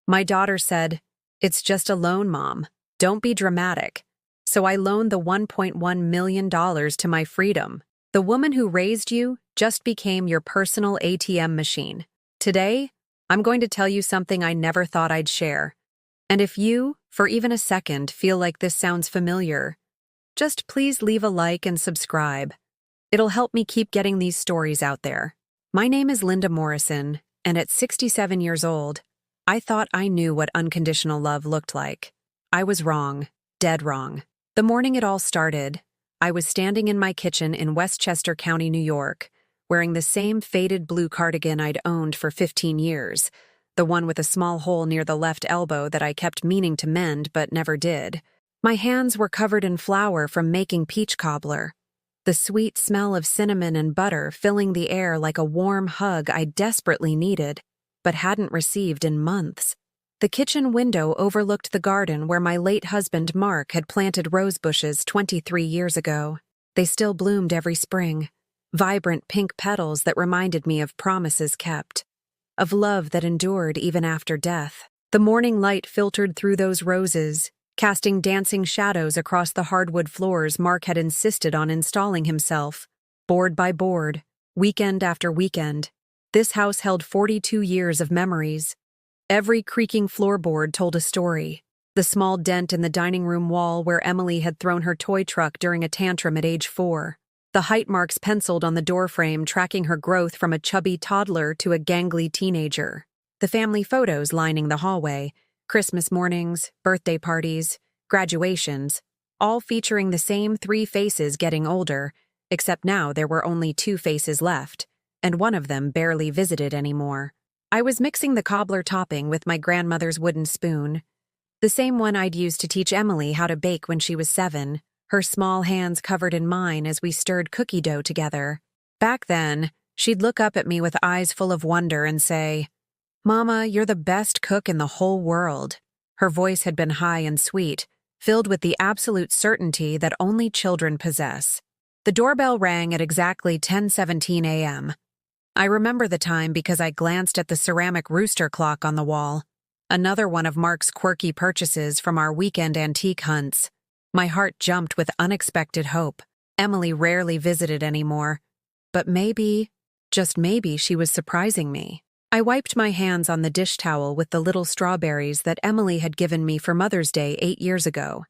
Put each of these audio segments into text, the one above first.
My daughter said, "It's just a loan, Mom. Don't be dramatic." So I loaned the $1.1 million to my freedom. The woman who raised you just became your personal ATM machine. Today, I'm going to tell you something I never thought I'd share. And if you, for even a second, feel like this sounds familiar, just please leave a like and subscribe. It'll help me keep getting these stories out there. My name is Linda Morrison, and at 67 years old, I thought I knew what unconditional love looked like. I was wrong, dead wrong. The morning it all started, I was standing in my kitchen in Westchester County, New York, wearing the same faded blue cardigan I'd owned for 15 years, the one with a small hole near the left elbow that I kept meaning to mend but never did. My hands were covered in flour from making peach cobbler, the sweet smell of cinnamon and butter filling the air like a warm hug I desperately needed, but hadn't received in months. The kitchen window overlooked the garden where my late husband Mark had planted rose bushes 23 years ago. They still bloomed every spring, vibrant pink petals that reminded me of promises kept, of love that endured even after death. The morning light filtered through those roses, casting dancing shadows across the hardwood floors Mark had insisted on installing himself, board by board, weekend after weekend. This house held 42 years of memories. Every creaking floorboard told a story. The small dent in the dining room wall where Emily had thrown her toy truck during a tantrum at age 4. The height marks penciled on the doorframe tracking her growth from a chubby toddler to a gangly teenager. The family photos lining the hallway, Christmas mornings, birthday parties, graduations, all featuring the same 3 faces getting older, except now there were only 2 faces left, and one of them barely visited anymore. I was mixing the cobbler topping with my grandmother's wooden spoon, the same one I'd used to teach Emily how to bake when she was 7, her small hands covered in mine as we stirred cookie dough together. Back then, she'd look up at me with eyes full of wonder and say, "Mama, you're the best cook in the whole world." Her voice had been high and sweet, filled with the absolute certainty that only children possess. The doorbell rang at exactly 10:17 a.m. I remember the time because I glanced at the ceramic rooster clock on the wall, another one of Mark's quirky purchases from our weekend antique hunts. My heart jumped with unexpected hope. Emily rarely visited anymore, but maybe, just maybe, she was surprising me. I wiped my hands on the dish towel with the little strawberries that Emily had given me for Mother's Day 8 years ago,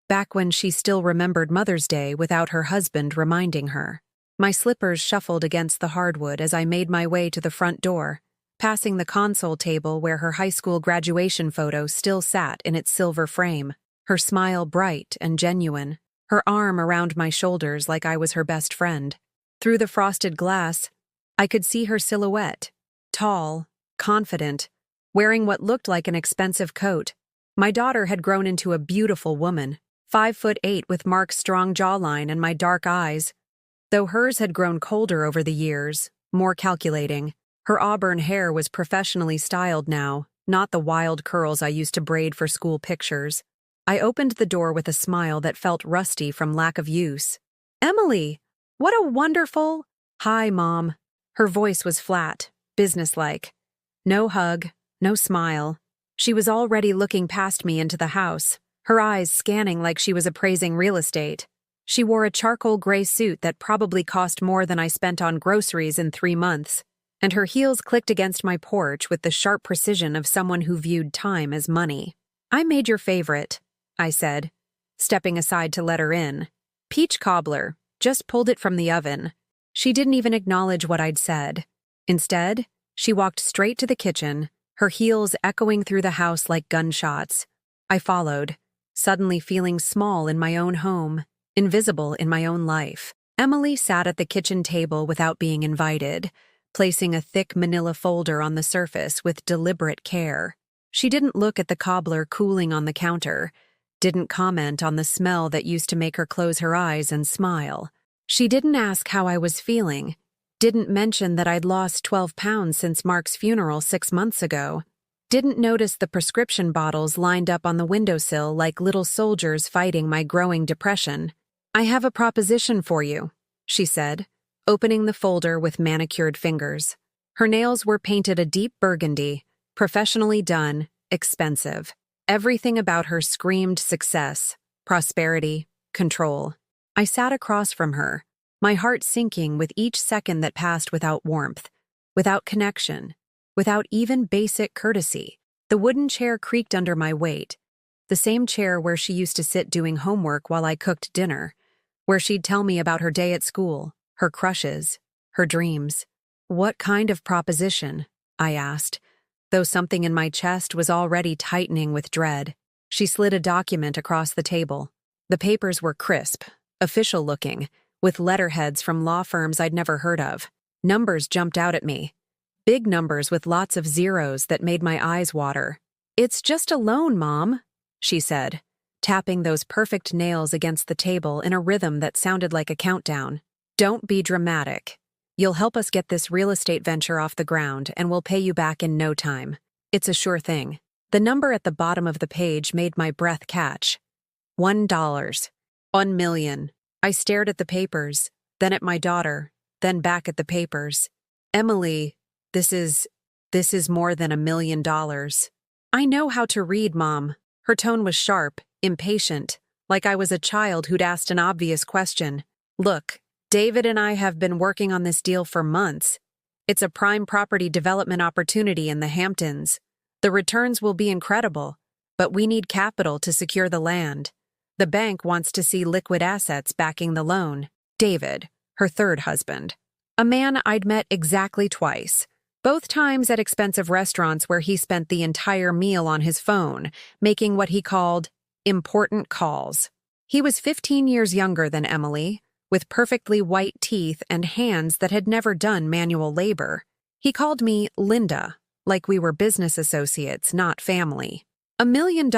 back when she still remembered Mother's Day without her husband reminding her. My slippers shuffled against the hardwood as I made my way to the front door, passing the console table where her high school graduation photo still sat in its silver frame, her smile bright and genuine, her arm around my shoulders like I was her best friend. Through the frosted glass, I could see her silhouette, tall, confident, wearing what looked like an expensive coat. My daughter had grown into a beautiful woman, 5'8" with Mark's strong jawline and my dark eyes, though hers had grown colder over the years, more calculating. Her auburn hair was professionally styled now, not the wild curls I used to braid for school pictures. I opened the door with a smile that felt rusty from lack of use. "Emily, what a wonderful—" "Hi, Mom." Her voice was flat, businesslike. No hug, no smile. She was already looking past me into the house, her eyes scanning like she was appraising real estate. She wore a charcoal gray suit that probably cost more than I spent on groceries in 3 months, and her heels clicked against my porch with the sharp precision of someone who viewed time as money. "I made your favorite," I said, stepping aside to let her in. "Peach cobbler, just pulled it from the oven." She didn't even acknowledge what I'd said. Instead, she walked straight to the kitchen, her heels echoing through the house like gunshots. I followed, suddenly feeling small in my own home, invisible in my own life. Emily sat at the kitchen table without being invited, placing a thick manila folder on the surface with deliberate care. She didn't look at the cobbler cooling on the counter, didn't comment on the smell that used to make her close her eyes and smile. She didn't ask how I was feeling, didn't mention that I'd lost 12 pounds since Mark's funeral 6 months ago, didn't notice the prescription bottles lined up on the windowsill like little soldiers fighting my growing depression. "I have a proposition for you," she said, opening the folder with manicured fingers. Her nails were painted a deep burgundy, professionally done, expensive. Everything about her screamed success, prosperity, control. I sat across from her, my heart sinking with each second that passed without warmth, without connection, without even basic courtesy. The wooden chair creaked under my weight, the same chair where she used to sit doing homework while I cooked dinner, where she'd tell me about her day at school, her crushes, her dreams. "What kind of proposition?" I asked, though something in my chest was already tightening with dread. She slid a document across the table. The papers were crisp, official-looking, with letterheads from law firms I'd never heard of. Numbers jumped out at me. Big numbers with lots of zeros that made my eyes water. "It's just a loan, Mom," she said, tapping those perfect nails against the table in a rhythm that sounded like a countdown. "Don't be dramatic. You'll help us get this real estate venture off the ground, and we'll pay you back in no time. It's a sure thing." The number at the bottom of the page made my breath catch. $1. 1 million. I stared at the papers, then at my daughter, then back at the papers. "Emily, this is more than $1 million. "I know how to read, Mom." Her tone was sharp, impatient, like I was a child who'd asked an obvious question. "Look, David and I have been working on this deal for months. It's a prime property development opportunity in the Hamptons. The returns will be incredible, but we need capital to secure the land. The bank wants to see liquid assets backing the loan." David, her third husband. A man I'd met exactly twice, both times at expensive restaurants where he spent the entire meal on his phone, making what he called important calls. He was 15 years younger than Emily, with perfectly white teeth and hands that had never done manual labor. He called me Linda, like we were business associates, not family. $1 million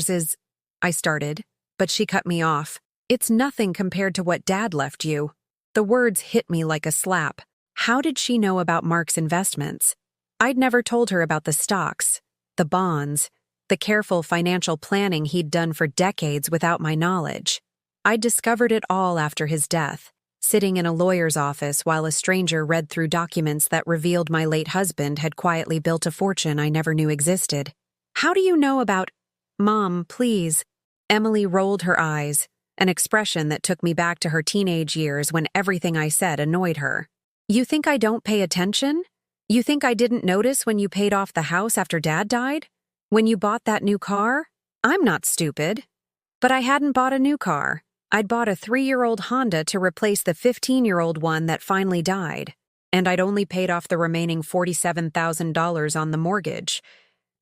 is, I started, but she cut me off. "It's nothing compared to what Dad left you." The words hit me like a slap. How did she know about Mark's investments? I'd never told her about the stocks, the bonds, the careful financial planning he'd done for decades without my knowledge. I'd discovered it all after his death, sitting in a lawyer's office while a stranger read through documents that revealed my late husband had quietly built a fortune I never knew existed. "How do you know about—" "Mom, please." Emily rolled her eyes, an expression that took me back to her teenage years when everything I said annoyed her. "You think I don't pay attention? You think I didn't notice when you paid off the house after Dad died? When you bought that new car? I'm not stupid." But I hadn't bought a new car. I'd bought a 3-year-old Honda to replace the 15-year-old one that finally died, and I'd only paid off the remaining $47,000 on the mortgage,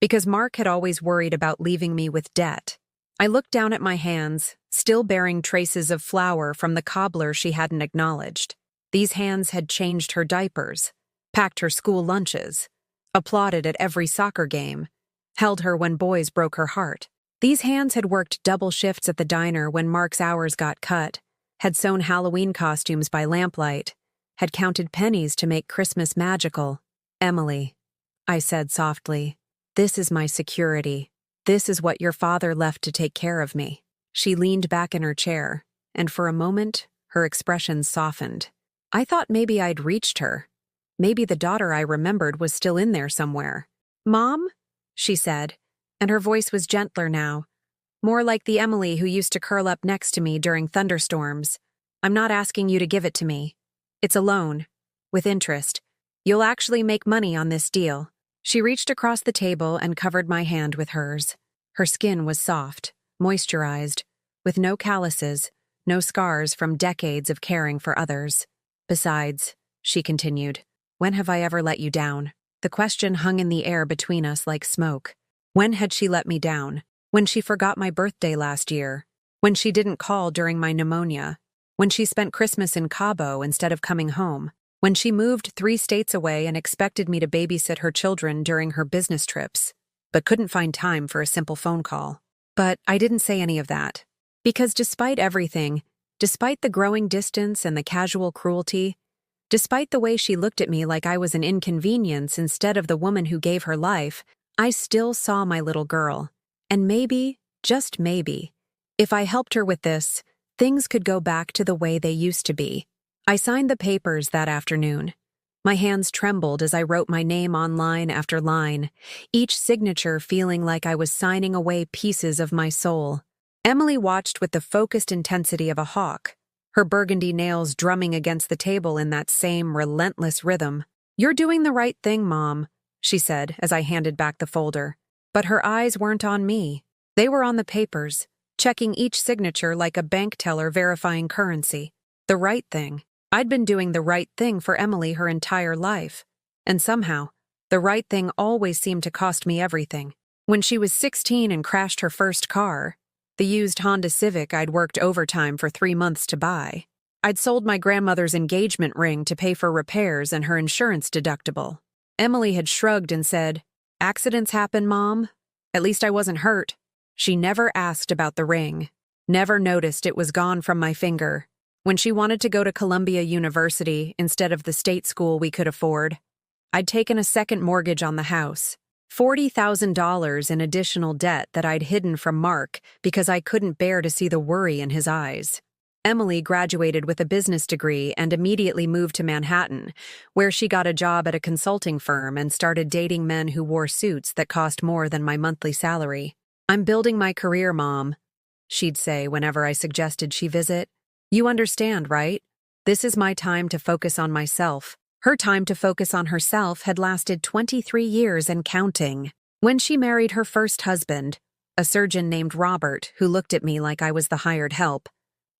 because Mark had always worried about leaving me with debt. I looked down at my hands, still bearing traces of flour from the cobbler she hadn't acknowledged. These hands had changed her diapers, packed her school lunches, applauded at every soccer game, held her when boys broke her heart. These hands had worked double shifts at the diner when Mark's hours got cut, had sewn Halloween costumes by lamplight, had counted pennies to make Christmas magical. "Emily," I said softly, "this is my security. This is what your father left to take care of me." She leaned back in her chair, and for a moment, her expression softened. I thought maybe I'd reached her. Maybe the daughter I remembered was still in there somewhere. "Mom?" she said, and her voice was gentler now, more like the Emily who used to curl up next to me during thunderstorms. "I'm not asking you to give it to me. It's a loan, with interest. You'll actually make money on this deal." She reached across the table and covered my hand with hers. Her skin was soft, moisturized, with no calluses, no scars from decades of caring for others. "Besides," she continued, "when have I ever let you down?" The question hung in the air between us like smoke. When had she let me down? When she forgot my birthday last year? When she didn't call during my pneumonia? When she spent Christmas in Cabo instead of coming home? When she moved 3 states away and expected me to babysit her children during her business trips, but couldn't find time for a simple phone call? But I didn't say any of that. Because despite everything, despite the growing distance and the casual cruelty, despite the way she looked at me like I was an inconvenience instead of the woman who gave her life, I still saw my little girl. And maybe, just maybe, if I helped her with this, things could go back to the way they used to be. I signed the papers that afternoon. My hands trembled as I wrote my name on line after line, each signature feeling like I was signing away pieces of my soul. Emily watched with the focused intensity of a hawk, her burgundy nails drumming against the table in that same relentless rhythm. "You're doing the right thing, Mom," she said as I handed back the folder. But her eyes weren't on me. They were on the papers, checking each signature like a bank teller verifying currency. The right thing. I'd been doing the right thing for Emily her entire life. And somehow, the right thing always seemed to cost me everything. When she was 16 and crashed her first car, the used Honda Civic I'd worked overtime for 3 months to buy, I'd sold my grandmother's engagement ring to pay for repairs and her insurance deductible. Emily had shrugged and said, "Accidents happen, Mom. At least I wasn't hurt." She never asked about the ring, never noticed it was gone from my finger. When she wanted to go to Columbia University instead of the state school we could afford, I'd taken a second mortgage on the house, $40,000 in additional debt that I'd hidden from Mark because I couldn't bear to see the worry in his eyes. Emily graduated with a business degree and immediately moved to Manhattan, where she got a job at a consulting firm and started dating men who wore suits that cost more than my monthly salary. "I'm building my career, Mom," she'd say whenever I suggested she visit. "You understand, right? This is my time to focus on myself." Her time to focus on herself had lasted 23 years and counting. When she married her first husband, a surgeon named Robert who looked at me like I was the hired help,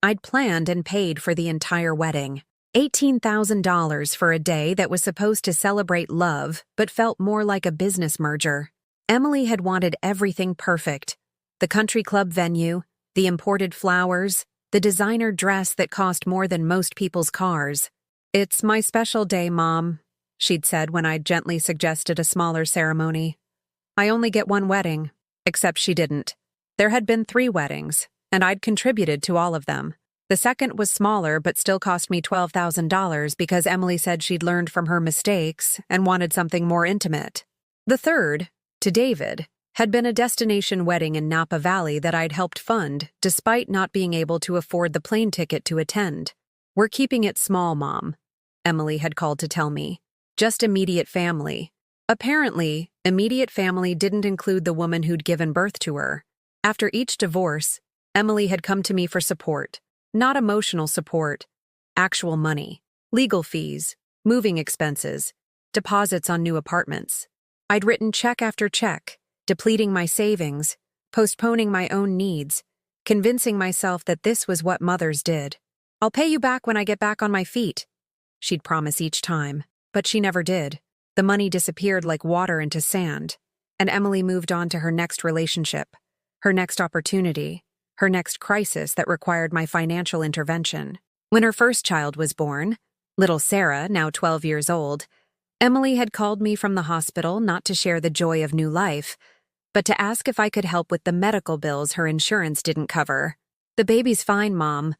I'd planned and paid for the entire wedding. $18,000 for a day that was supposed to celebrate love but felt more like a business merger. Emily had wanted everything perfect. The country club venue, the imported flowers, the designer dress that cost more than most people's cars. "It's my special day, Mom," she'd said when I'd gently suggested a smaller ceremony. "I only get one wedding." Except she didn't. There had been 3 weddings, and I'd contributed to all of them. The second was smaller but still cost me $12,000 because Emily said she'd learned from her mistakes and wanted something more intimate. The third, to David, had been a destination wedding in Napa Valley that I'd helped fund, despite not being able to afford the plane ticket to attend. "We're keeping it small, Mom," Emily had called to tell me. "Just immediate family." Apparently, immediate family didn't include the woman who'd given birth to her. After each divorce, Emily had come to me for support. Not emotional support, actual money, legal fees, moving expenses, deposits on new apartments. I'd written check after check, depleting my savings, postponing my own needs, convincing myself that this was what mothers did. "I'll pay you back when I get back on my feet," she'd promise each time, but she never did. The money disappeared like water into sand, and Emily moved on to her next relationship, her next opportunity, her next crisis that required my financial intervention. When her first child was born, little Sarah, now 12 years old, Emily had called me from the hospital not to share the joy of new life, but to ask if I could help with the medical bills her insurance didn't cover. "The baby's fine, Mom,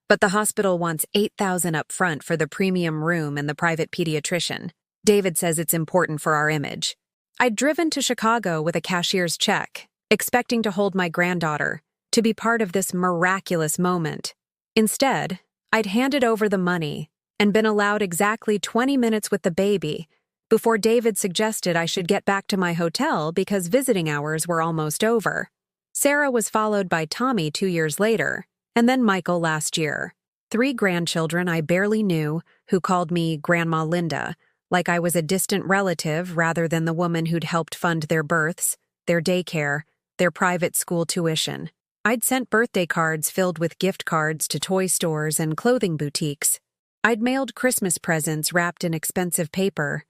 but the hospital wants $8,000 up front for the premium room and the private pediatrician. David says it's important for our image." I'd driven to Chicago with a cashier's check, expecting to hold my granddaughter, to be part of this miraculous moment. Instead, I'd handed over the money and been allowed exactly 20 minutes with the baby before David suggested I should get back to my hotel because visiting hours were almost over. Sarah was followed by Tommy 2 years later, and then Michael last year. 3 grandchildren I barely knew who called me Grandma Linda, like I was a distant relative rather than the woman who'd helped fund their births, their daycare, their private school tuition. I'd sent birthday cards filled with gift cards to toy stores and clothing boutiques. I'd mailed Christmas presents wrapped in expensive paper,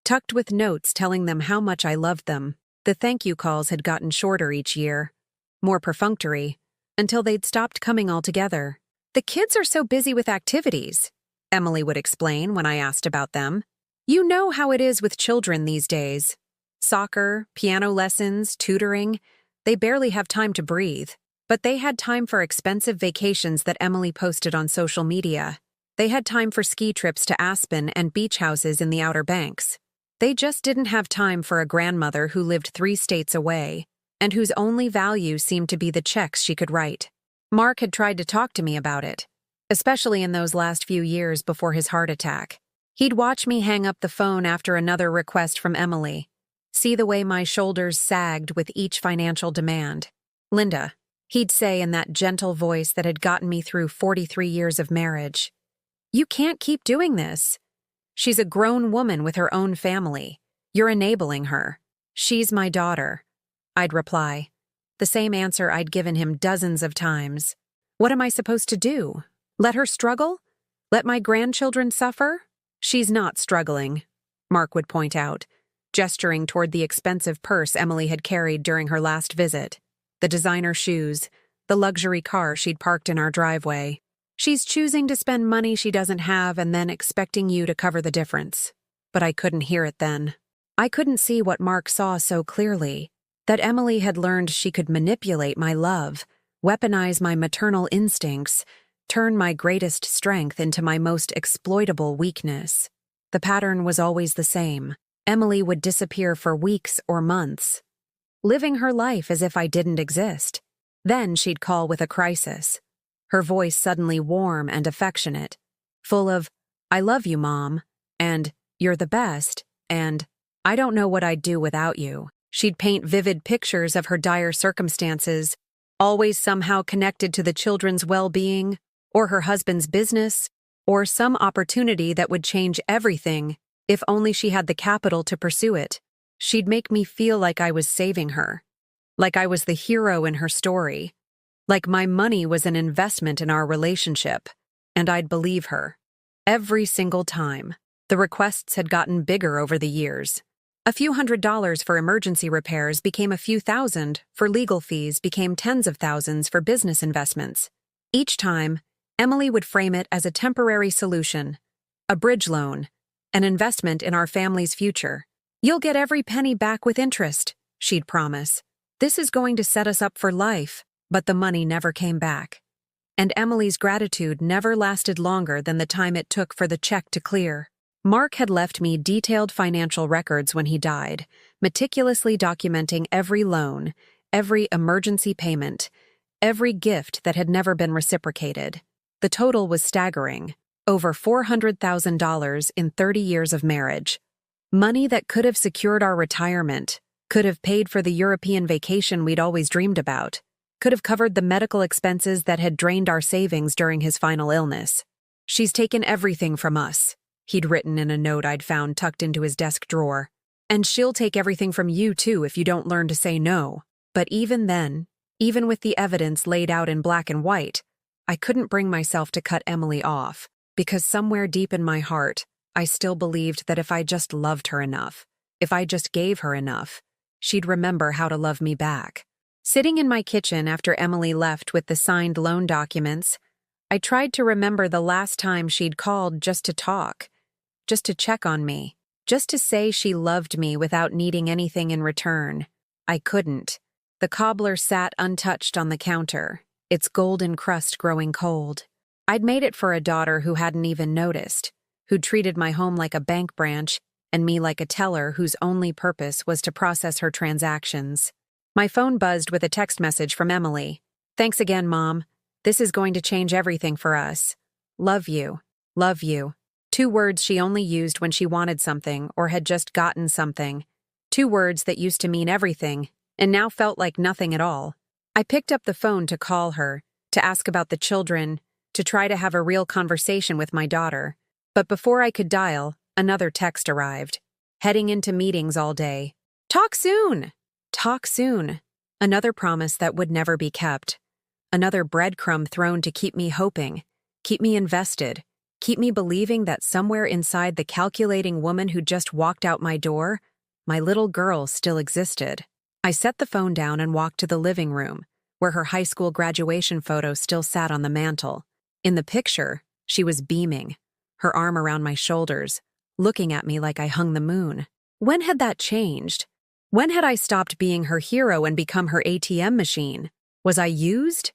tucked with notes telling them how much I loved them. The thank you calls had gotten shorter each year, more perfunctory, until they'd stopped coming altogether. "The kids are so busy with activities," Emily would explain when I asked about them. "You know how it is with children these days. Soccer, piano lessons, tutoring, they barely have time to breathe." But they had time for expensive vacations that Emily posted on social media. They had time for ski trips to Aspen and beach houses in the Outer Banks. They just didn't have time for a grandmother who lived 3 states away, and whose only value seemed to be the checks she could write. Mark had tried to talk to me about it, especially in those last few years before his heart attack. He'd watch me hang up the phone after another request from Emily, see the way my shoulders sagged with each financial demand. "Linda," he'd say in that gentle voice that had gotten me through 43 years of marriage, "you can't keep doing this. She's a grown woman with her own family. You're enabling her. She's my daughter." I'd reply, the same answer I'd given him dozens of times. "What am I supposed to do? Let her struggle? Let my grandchildren suffer?" "She's not struggling," Mark would point out, gesturing toward the expensive purse Emily had carried during her last visit, the designer shoes, the luxury car she'd parked in our driveway. "She's choosing to spend money she doesn't have and then expecting you to cover the difference." But I couldn't hear it then. I couldn't see what Mark saw so clearly, that Emily had learned she could manipulate my love, weaponize my maternal instincts, turn my greatest strength into my most exploitable weakness. The pattern was always the same. Emily would disappear for weeks or months, living her life as if I didn't exist. Then she'd call with a crisis, her voice suddenly warm and affectionate, full of, "I love you, Mom," and "You're the best," and "I don't know what I'd do without you." She'd paint vivid pictures of her dire circumstances, always somehow connected to the children's well-being, or her husband's business, or some opportunity that would change everything if only she had the capital to pursue it. She'd make me feel like I was saving her, like I was the hero in her story, like my money was an investment in our relationship, and I'd believe her. Every single time. The requests had gotten bigger over the years. A few $100s for emergency repairs became a few thousand, for legal fees became tens of thousands for business investments. Each time, Emily would frame it as a temporary solution, a bridge loan, an investment in our family's future. "You'll get every penny back with interest," she'd promise. "This is going to set us up for life." But the money never came back. And Emily's gratitude never lasted longer than the time it took for the check to clear. Mark had left me detailed financial records when he died, meticulously documenting every loan, every emergency payment, every gift that had never been reciprocated. The total was staggering, over $400,000 in 30 years of marriage. Money that could have secured our retirement, could have paid for the European vacation we'd always dreamed about, could have covered the medical expenses that had drained our savings during his final illness. "She's taken everything from us," he'd written in a note I'd found tucked into his desk drawer. "And she'll take everything from you too if you don't learn to say no." But even then, even with the evidence laid out in black and white, I couldn't bring myself to cut Emily off, because somewhere deep in my heart, I still believed that if I just loved her enough, if I just gave her enough, she'd remember how to love me back. Sitting in my kitchen after Emily left with the signed loan documents, I tried to remember the last time she'd called just to talk, just to check on me, just to say she loved me without needing anything in return. I couldn't. The cobbler sat untouched on the counter, its golden crust growing cold. I'd made it for a daughter who hadn't even noticed, who treated my home like a bank branch and me like a teller whose only purpose was to process her transactions. My phone buzzed with a text message from Emily. "Thanks again, Mom. This is going to change everything for us. Love you. Love you." 2 words she only used when she wanted something or had just gotten something. 2 words that used to mean everything and now felt like nothing at all. I picked up the phone to call her, to ask about the children, to try to have a real conversation with my daughter. But before I could dial, another text arrived. "Heading into meetings all day. Talk soon!" Talk soon. Another promise that would never be kept. Another breadcrumb thrown to keep me hoping, keep me invested, keep me believing that somewhere inside the calculating woman who just walked out my door, my little girl still existed. I set the phone down and walked to the living room, where her high school graduation photo still sat on the mantel. In the picture, she was beaming, her arm around my shoulders, looking at me like I hung the moon. When had that changed? When had I stopped being her hero and become her ATM machine? Was I used?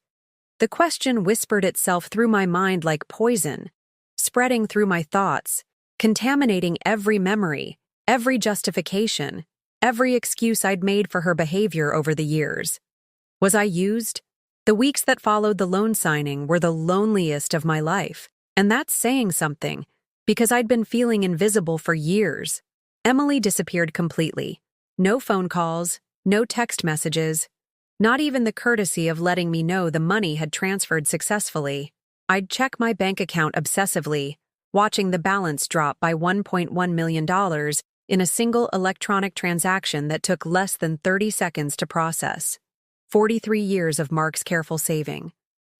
The question whispered itself through my mind like poison, spreading through my thoughts, contaminating every memory, every justification, every excuse I'd made for her behavior over the years. Was I used? The weeks that followed the loan signing were the loneliest of my life, and that's saying something, because I'd been feeling invisible for years. Emily disappeared completely. No phone calls, no text messages, not even the courtesy of letting me know the money had transferred successfully. I'd check my bank account obsessively, watching the balance drop by $1.1 million in a single electronic transaction that took less than 30 seconds to process. 43 years of Mark's careful saving,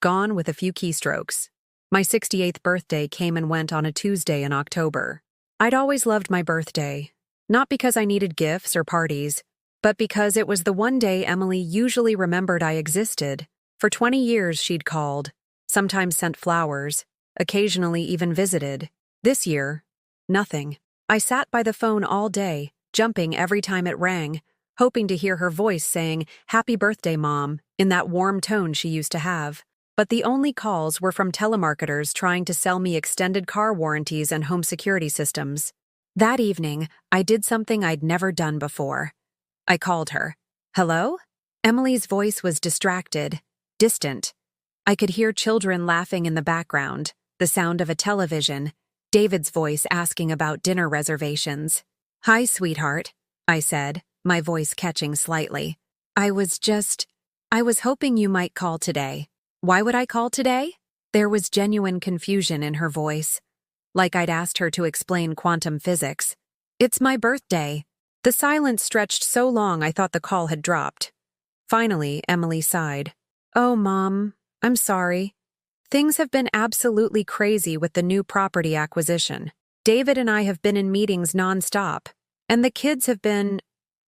gone with a few keystrokes. My 68th birthday came and went on a Tuesday in October. I'd always loved my birthday, not because I needed gifts or parties, but because it was the one day Emily usually remembered I existed. For 20 years she'd called, sometimes sent flowers, occasionally even visited. This year, nothing. I sat by the phone all day, jumping every time it rang, hoping to hear her voice saying, "Happy birthday, Mom," in that warm tone she used to have. But the only calls were from telemarketers trying to sell me extended car warranties and home security systems. That evening, I did something I'd never done before. I called her. "Hello?" Emily's voice was distracted, distant. I could hear children laughing in the background, the sound of a television, David's voice asking about dinner reservations. "Hi, sweetheart," I said, my voice catching slightly. I was hoping you might call today." "Why would I call today?" There was genuine confusion in her voice, like I'd asked her to explain quantum physics. "It's my birthday." The silence stretched so long I thought the call had dropped. Finally, Emily sighed. "Oh, Mom, I'm sorry. Things have been absolutely crazy with the new property acquisition. David and I have been in meetings nonstop, and the kids have been...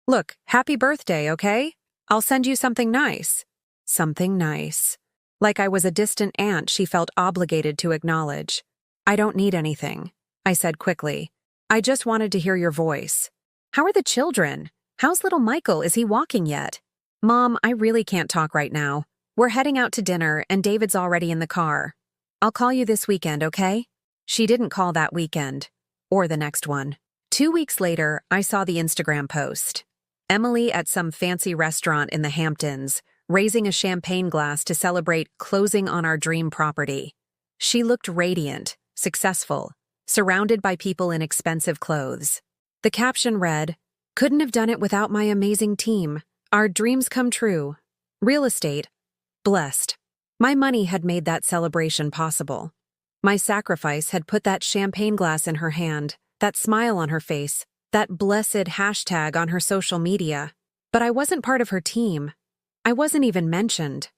Look, happy birthday, okay? I'll send you something nice." Something nice. Like I was a distant aunt she felt obligated to acknowledge. "I don't need anything," I said quickly. "I just wanted to hear your voice." "How are the children? How's little Michael? Is he walking yet?" "Mom, I really can't talk right now. We're heading out to dinner and David's already in the car. I'll call you this weekend, okay?" She didn't call that weekend, or the next one. 2 weeks later, I saw the Instagram post. Emily at some fancy restaurant in the Hamptons, raising a champagne glass to celebrate closing on our dream property. She looked radiant, successful, surrounded by people in expensive clothes. The caption read, "Couldn't have done it without my amazing team. Our dreams come true. Real estate. Blessed." My money had made that celebration possible. My sacrifice had put that champagne glass in her hand, that smile on her face, that blessed hashtag on her social media. But I wasn't part of her team. I wasn't even mentioned.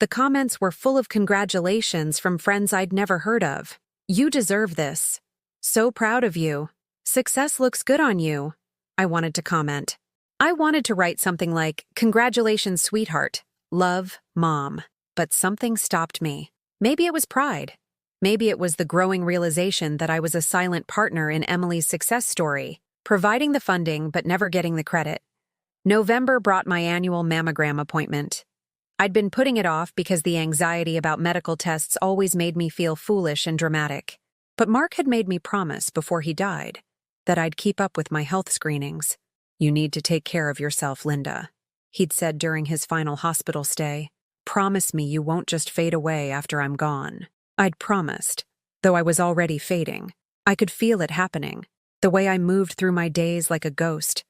The comments were full of congratulations from friends I'd never heard of. "You deserve this. So proud of you. Success looks good on you," I wanted to comment. I wanted to write something like, "Congratulations, sweetheart. Love, Mom." But something stopped me. Maybe it was pride. Maybe it was the growing realization that I was a silent partner in Emily's success story, providing the funding but never getting the credit. November brought my annual mammogram appointment. I'd been putting it off because the anxiety about medical tests always made me feel foolish and dramatic. But Mark had made me promise before he died that I'd keep up with my health screenings. "You need to take care of yourself, Linda," he'd said during his final hospital stay. "Promise me you won't just fade away after I'm gone." I'd promised, though I was already fading. I could feel it happening, the way I moved through my days like a ghost,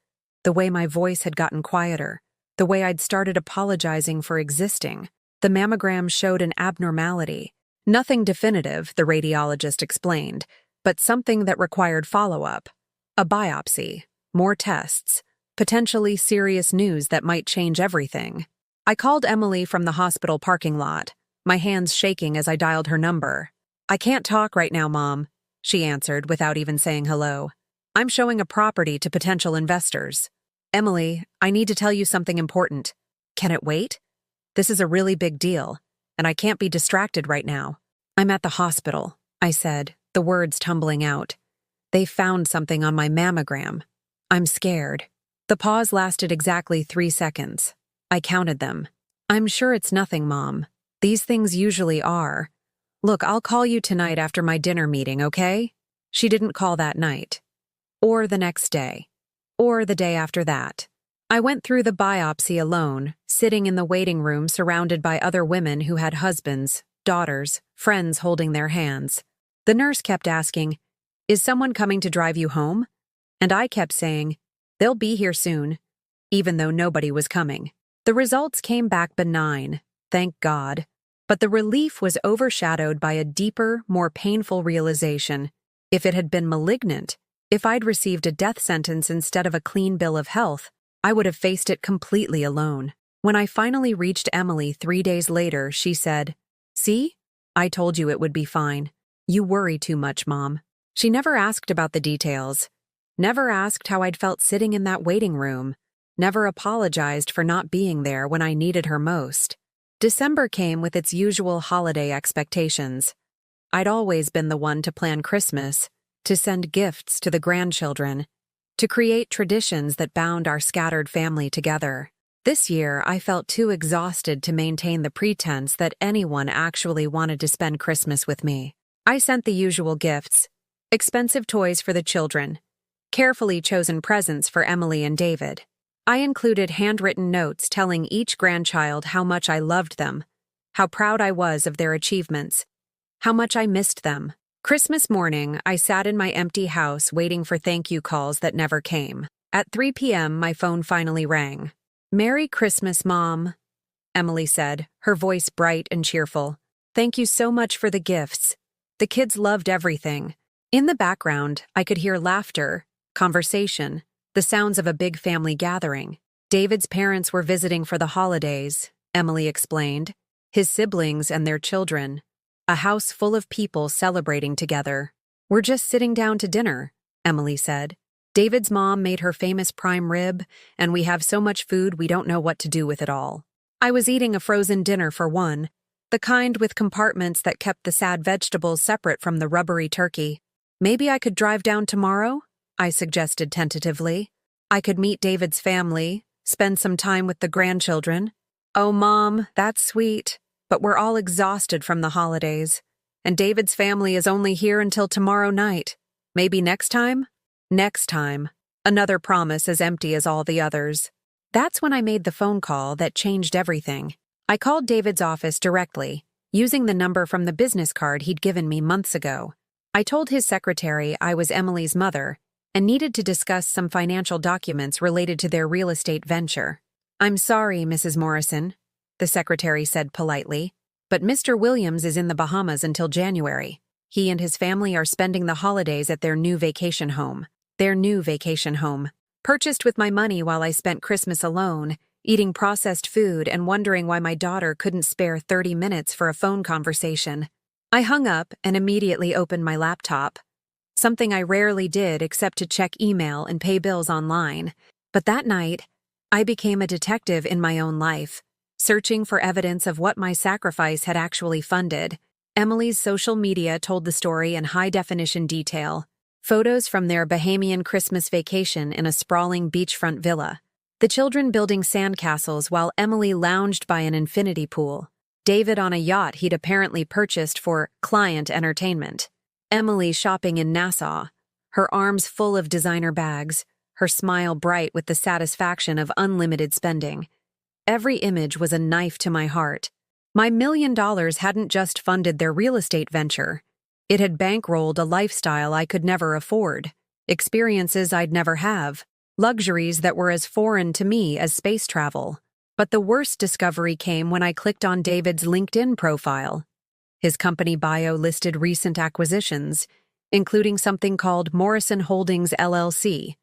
the way my voice had gotten quieter, the way I'd started apologizing for existing. The mammogram showed an abnormality. Nothing definitive, the radiologist explained, but something that required follow-up. A biopsy, more tests, potentially serious news that might change everything. I called Emily from the hospital parking lot, my hands shaking as I dialed her number. "I can't talk right now, Mom," she answered without even saying hello. "I'm showing a property to potential investors." "Emily, I need to tell you something important." "Can it wait? This is a really big deal, and I can't be distracted right now." "I'm at the hospital," I said, the words tumbling out. "They found something on my mammogram. I'm scared." The pause lasted exactly 3 seconds. I counted them. "I'm sure it's nothing, Mom. These things usually are. Look, I'll call you tonight after my dinner meeting, okay?" She didn't call that night. Or the next day. Or the day after that. I went through the biopsy alone, sitting in the waiting room surrounded by other women who had husbands, daughters, friends holding their hands. The nurse kept asking, Is someone coming to drive you home? And I kept saying, they'll be here soon, even though nobody was coming. The results came back benign, thank God. But the relief was overshadowed by a deeper, more painful realization. If it had been malignant, if I'd received a death sentence instead of a clean bill of health, I would have faced it completely alone. When I finally reached Emily 3 days later, she said, "See? I told you it would be fine. You worry too much, Mom." She never asked about the details, never asked how I'd felt sitting in that waiting room, never apologized for not being there when I needed her most. December came with its usual holiday expectations. I'd always been the one to plan Christmas, to send gifts to the grandchildren, to create traditions that bound our scattered family together. This year, I felt too exhausted to maintain the pretense that anyone actually wanted to spend Christmas with me. I sent the usual gifts, expensive toys for the children, carefully chosen presents for Emily and David. I included handwritten notes telling each grandchild how much I loved them, how proud I was of their achievements, how much I missed them. Christmas morning, I sat in my empty house waiting for thank you calls that never came. At 3 p.m., my phone finally rang. "Merry Christmas, Mom," Emily said, her voice bright and cheerful. "Thank you so much for the gifts. The kids loved everything." In the background, I could hear laughter, conversation, the sounds of a big family gathering. David's parents were visiting for the holidays, Emily explained. His siblings and their children. A house full of people celebrating together. "We're just sitting down to dinner," Emily said. "David's mom made her famous prime rib, and we have so much food we don't know what to do with it all." I was eating a frozen dinner for one, the kind with compartments that kept the sad vegetables separate from the rubbery turkey. "Maybe I could drive down tomorrow?" I suggested tentatively. "I could meet David's family, spend some time with the grandchildren." "Oh, Mom, that's sweet, but we're all exhausted from the holidays, and David's family is only here until tomorrow night. Maybe next time?" Next time. Another promise as empty as all the others. That's when I made the phone call that changed everything. I called David's office directly, using the number from the business card he'd given me months ago. I told his secretary I was Emily's mother and needed to discuss some financial documents related to their real estate venture. "I'm sorry, Mrs. Morrison," the secretary said politely, "but Mr. Williams is in the Bahamas until January. He and his family are spending the holidays at their new vacation home. Purchased with my money while I spent Christmas alone, eating processed food and wondering why my daughter couldn't spare 30 minutes for a phone conversation." I hung up and immediately opened my laptop, something I rarely did except to check email and pay bills online. But that night, I became a detective in my own life, searching for evidence of what my sacrifice had actually funded. Emily's social media told the story in high-definition detail. Photos from their Bahamian Christmas vacation in a sprawling beachfront villa. The children building sandcastles while Emily lounged by an infinity pool. David on a yacht he'd apparently purchased for client entertainment. Emily shopping in Nassau, her arms full of designer bags, her smile bright with the satisfaction of unlimited spending. Every image was a knife to my heart. My $1 million hadn't just funded their real estate venture. It had bankrolled a lifestyle I could never afford, experiences I'd never have, luxuries that were as foreign to me as space travel. But the worst discovery came when I clicked on David's LinkedIn profile. His company bio listed recent acquisitions, including something called Morrison Holdings LLC,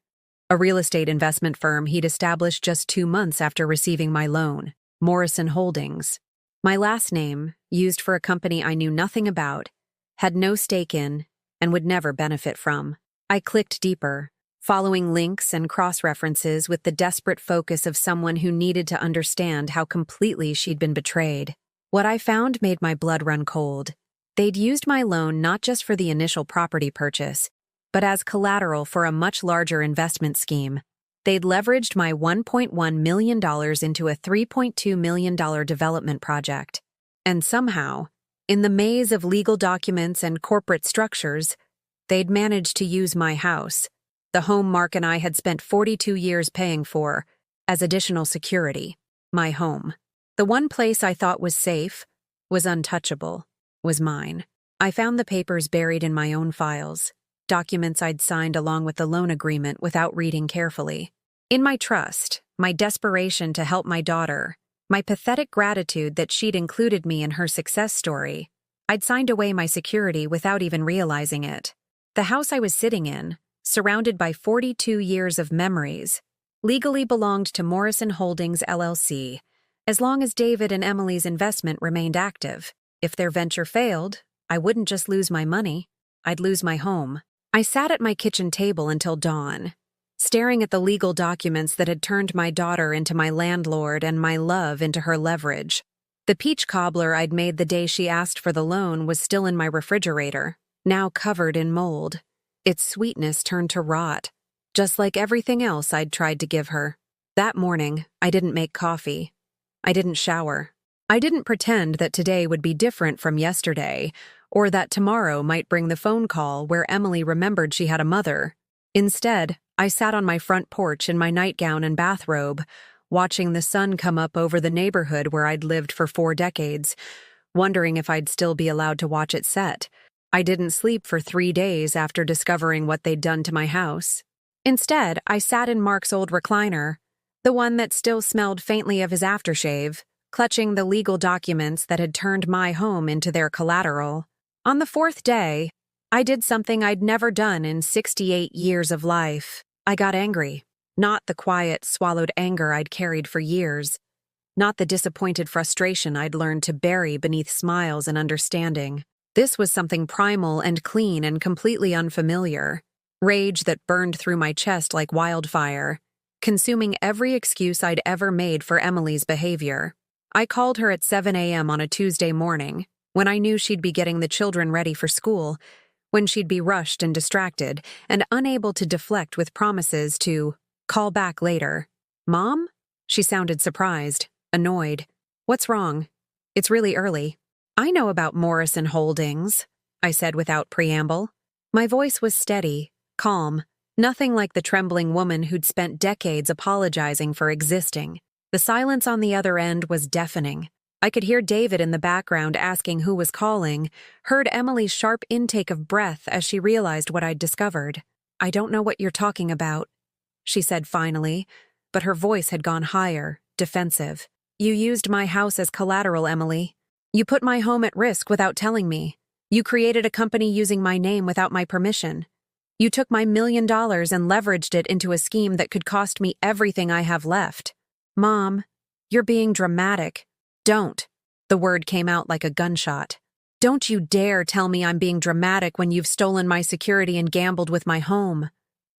a real estate investment firm he'd established just 2 months after receiving my loan. Morrison Holdings. My last name, used for a company I knew nothing about, had no stake in, and would never benefit from. I clicked deeper, following links and cross-references with the desperate focus of someone who needed to understand how completely she'd been betrayed. What I found made my blood run cold. They'd used my loan not just for the initial property purchase, but as collateral for a much larger investment scheme. They'd leveraged my $1.1 million into a $3.2 million development project. And somehow, in the maze of legal documents and corporate structures, they'd managed to use my house, the home Mark and I had spent 42 years paying for, as additional security. My home. The one place I thought was safe, was untouchable, was mine. I found the papers buried in my own files, documents I'd signed along with the loan agreement without reading carefully. In my trust, my desperation to help my daughter, my pathetic gratitude that she'd included me in her success story, I'd signed away my security without even realizing it. The house I was sitting in, surrounded by 42 years of memories, legally belonged to Morrison Holdings LLC, as long as David and Emily's investment remained active. If their venture failed, I wouldn't just lose my money, I'd lose my home. I sat at my kitchen table until dawn, staring at the legal documents that had turned my daughter into my landlord and my love into her leverage. The peach cobbler I'd made the day she asked for the loan was still in my refrigerator, now covered in mold. Its sweetness turned to rot, just like everything else I'd tried to give her. That morning, I didn't make coffee. I didn't shower. I didn't pretend that today would be different from yesterday, or that tomorrow might bring the phone call where Emily remembered she had a mother. Instead, I sat on my front porch in my nightgown and bathrobe, watching the sun come up over the neighborhood where I'd lived for 4 decades, wondering if I'd still be allowed to watch it set. I didn't sleep for 3 days after discovering what they'd done to my house. Instead, I sat in Mark's old recliner, the one that still smelled faintly of his aftershave, clutching the legal documents that had turned my home into their collateral. On the 4th day, I did something I'd never done in 68 years of life. I got angry. Not the quiet, swallowed anger I'd carried for years. Not the disappointed frustration I'd learned to bury beneath smiles and understanding. This was something primal and clean and completely unfamiliar. Rage that burned through my chest like wildfire, consuming every excuse I'd ever made for Emily's behavior. I called her at 7 a.m. on a Tuesday morning, when I knew she'd be getting the children ready for school, when she'd be rushed and distracted and unable to deflect with promises to call back later. "Mom?" She sounded surprised, annoyed. "What's wrong? It's really early." "I know about Morrison Holdings," I said without preamble. My voice was steady, calm, nothing like the trembling woman who'd spent decades apologizing for existing. The silence on the other end was deafening. I could hear David in the background asking who was calling, heard Emily's sharp intake of breath as she realized what I'd discovered. "I don't know what you're talking about," she said finally, but her voice had gone higher, defensive. "You used my house as collateral, Emily. You put my home at risk without telling me. You created a company using my name without my permission. You took my $1 million and leveraged it into a scheme that could cost me everything I have left. Mom, you're being dramatic. Don't." The word came out like a gunshot. "Don't you dare tell me I'm being dramatic when you've stolen my security and gambled with my home.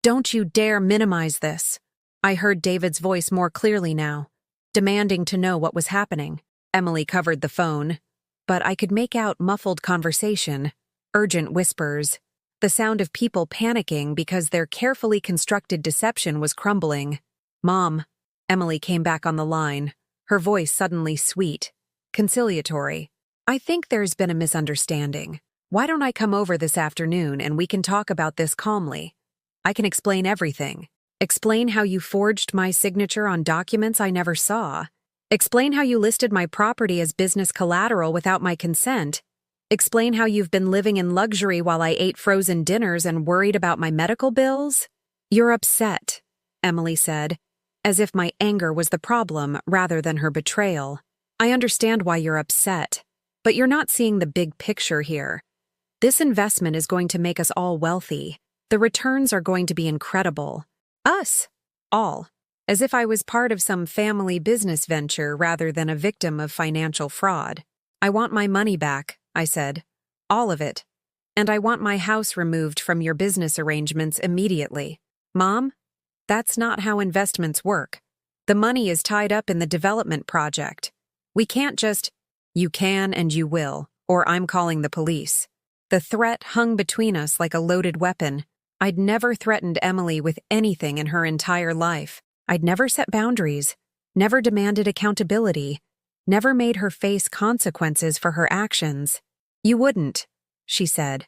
Don't you dare minimize this." I heard David's voice more clearly now, demanding to know what was happening. Emily covered the phone, but I could make out muffled conversation, urgent whispers, the sound of people panicking because their carefully constructed deception was crumbling. "Mom," Emily came back on the line, her voice suddenly sweet, conciliatory. "I think there's been a misunderstanding. Why don't I come over this afternoon and we can talk about this calmly? I can explain everything. Explain how you forged my signature on documents I never saw. Explain how you listed my property as business collateral without my consent. Explain how you've been living in luxury while I ate frozen dinners and worried about my medical bills." "You're upset," Emily said, as if my anger was the problem rather than her betrayal. "I understand why you're upset, but you're not seeing the big picture here. This investment is going to make us all wealthy. The returns are going to be incredible. Us. All. As if I was part of some family business venture rather than a victim of financial fraud. "I want my money back," I said. "All of it. And I want my house removed from your business arrangements immediately." "Mom, that's not how investments work. The money is tied up in the development project. We can't just—" "You can and you will, or I'm calling the police." The threat hung between us like a loaded weapon. I'd never threatened Emily with anything in her entire life. I'd never set boundaries, never demanded accountability, never made her face consequences for her actions. "You wouldn't," she said.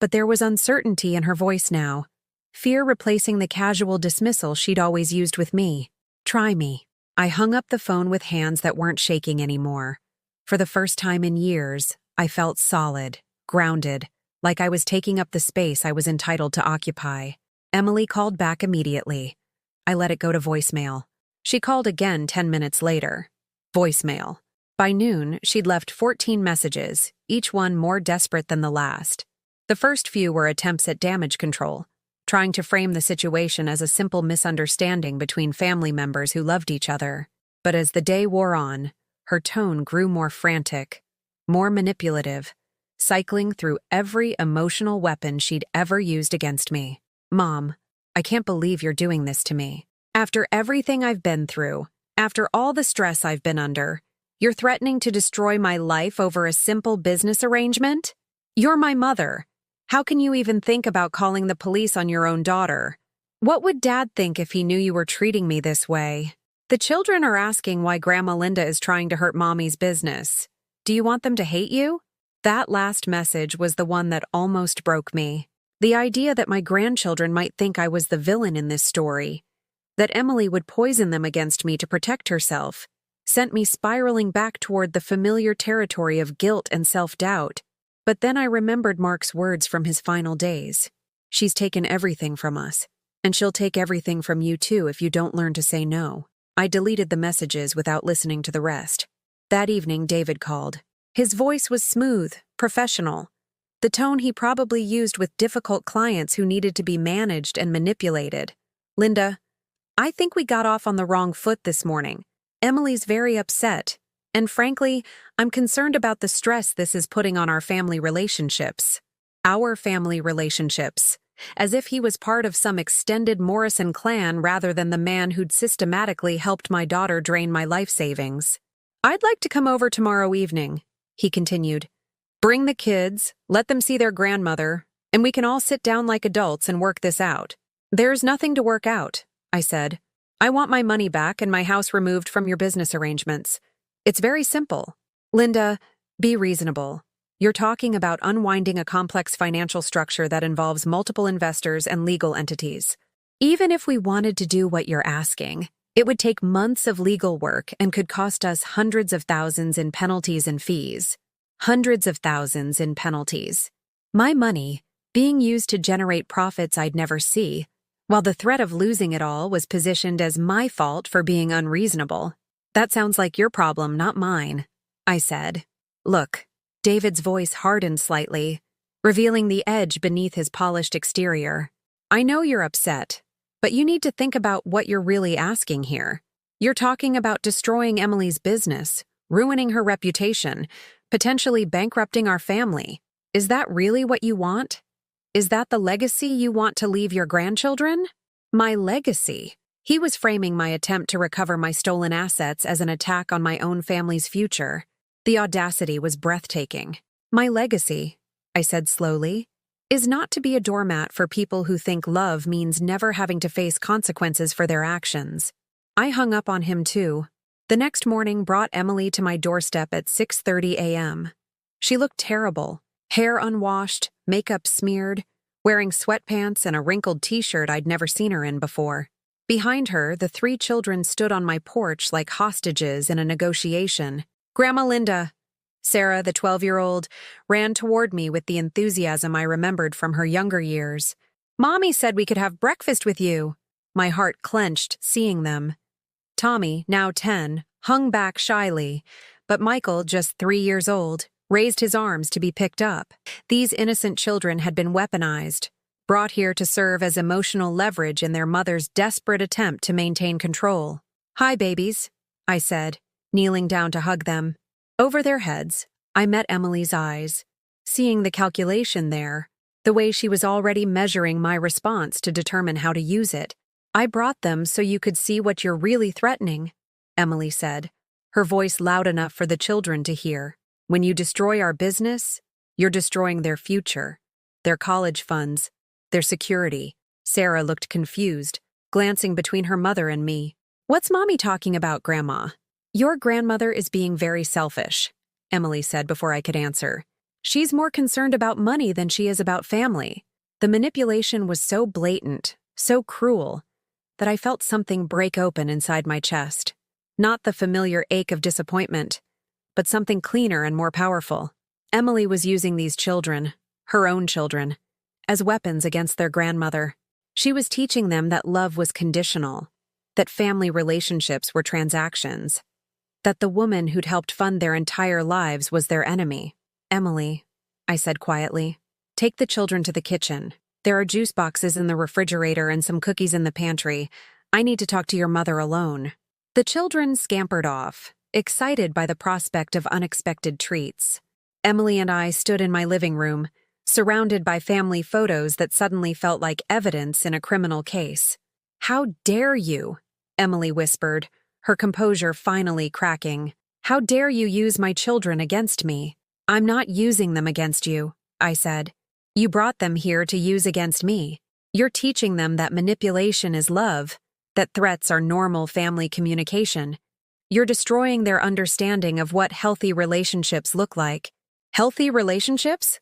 But there was uncertainty in her voice now, fear replacing the casual dismissal she'd always used with me. "Try me." I hung up the phone with hands that weren't shaking anymore. For the first time in years, I felt solid, grounded, like I was taking up the space I was entitled to occupy. Emily called back immediately. I let it go to voicemail. She called again 10 minutes later. Voicemail. By noon, she'd left 14 messages, each one more desperate than the last. The first few were attempts at damage control, trying to frame the situation as a simple misunderstanding between family members who loved each other. But as the day wore on, her tone grew more frantic, more manipulative, cycling through every emotional weapon she'd ever used against me. Mom, I can't believe you're doing this to me. After everything I've been through, after all the stress I've been under, you're threatening to destroy my life over a simple business arrangement? You're my mother. How can you even think about calling the police on your own daughter? What would Dad think if he knew you were treating me this way? The children are asking why Grandma Linda is trying to hurt Mommy's business. Do you want them to hate you? That last message was the one that almost broke me. The idea that my grandchildren might think I was the villain in this story, that Emily would poison them against me to protect herself, sent me spiraling back toward the familiar territory of guilt and self-doubt. But then I remembered Mark's words from his final days. She's taken everything from us, and she'll take everything from you too if you don't learn to say no. I deleted the messages without listening to the rest. That evening, David called. His voice was smooth, professional, the tone he probably used with difficult clients who needed to be managed and manipulated. Linda, I think we got off on the wrong foot this morning. Emily's very upset, and frankly, I'm concerned about the stress this is putting on our family relationships. Our family relationships. As if he was part of some extended Morrison clan rather than the man who'd systematically helped my daughter drain my life savings. I'd like to come over tomorrow evening, he continued. Bring the kids, let them see their grandmother, and we can all sit down like adults and work this out. There's nothing to work out, I said. I want my money back and my house removed from your business arrangements. It's very simple. Linda, be reasonable. You're talking about unwinding a complex financial structure that involves multiple investors and legal entities. Even if we wanted to do what you're asking, it would take months of legal work and could cost us hundreds of thousands in penalties and fees. Hundreds of thousands in penalties. My money, being used to generate profits I'd never see, while the threat of losing it all was positioned as my fault for being unreasonable. That sounds like your problem, not mine, I said. Look, David's voice hardened slightly, revealing the edge beneath his polished exterior. I know you're upset, but you need to think about what you're really asking here. You're talking about destroying Emily's business, ruining her reputation, potentially bankrupting our family. Is that really what you want? Is that the legacy you want to leave your grandchildren? My legacy? He was framing my attempt to recover my stolen assets as an attack on my own family's future. The audacity was breathtaking. My legacy, I said slowly, is not to be a doormat for people who think love means never having to face consequences for their actions. I hung up on him too. The next morning brought Emily to my doorstep at 6:30 a.m. She looked terrible, hair unwashed, makeup smeared, wearing sweatpants and a wrinkled t-shirt I'd never seen her in before. Behind her, the 3 children stood on my porch like hostages in a negotiation. Grandma Linda, Sarah, the 12-year-old, ran toward me with the enthusiasm I remembered from her younger years. Mommy said we could have breakfast with you. My heart clenched seeing them. Tommy, now 10, hung back shyly, but Michael, just 3 years old, raised his arms to be picked up. These innocent children had been weaponized, brought here to serve as emotional leverage in their mother's desperate attempt to maintain control. Hi, babies, I said, kneeling down to hug them. Over their heads, I met Emily's eyes, seeing the calculation there, the way she was already measuring my response to determine how to use it. I brought them so you could see what you're really threatening, Emily said, her voice loud enough for the children to hear. When you destroy our business, you're destroying their future, their college funds, their security. Sarah looked confused, glancing between her mother and me. What's Mommy talking about, Grandma? Your grandmother is being very selfish, Emily said before I could answer. She's more concerned about money than she is about family. The manipulation was so blatant, so cruel, that I felt something break open inside my chest. Not the familiar ache of disappointment, but something cleaner and more powerful. Emily was using these children, her own children, as weapons against their grandmother. She was teaching them that love was conditional, that family relationships were transactions, that the woman who'd helped fund their entire lives was their enemy. "Emily," I said quietly, "take the children to the kitchen. There are juice boxes in the refrigerator and some cookies in the pantry. I need to talk to your mother alone." The children scampered off, excited by the prospect of unexpected treats. Emily and I stood in my living room, surrounded by family photos that suddenly felt like evidence in a criminal case. "How dare you?" Emily whispered, her composure finally cracking. "How dare you use my children against me?" "I'm not using them against you," I said. "You brought them here to use against me. You're teaching them that manipulation is love, that threats are normal family communication. You're destroying their understanding of what healthy relationships look like." "Healthy relationships?"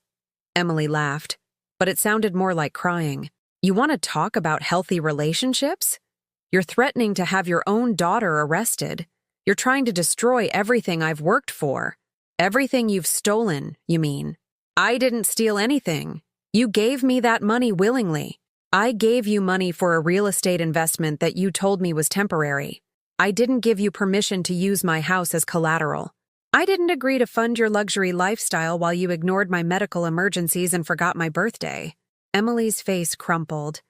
Emily laughed, but it sounded more like crying. "You want to talk about healthy relationships? You're threatening to have your own daughter arrested. You're trying to destroy everything I've worked for. Everything you've stolen, you mean?" "I didn't steal anything. You gave me that money willingly. I gave you money for a real estate investment that you told me was temporary. I didn't give you permission to use my house as collateral. I didn't agree to fund your luxury lifestyle while you ignored my medical emergencies and forgot my birthday." Emily's face crumpled,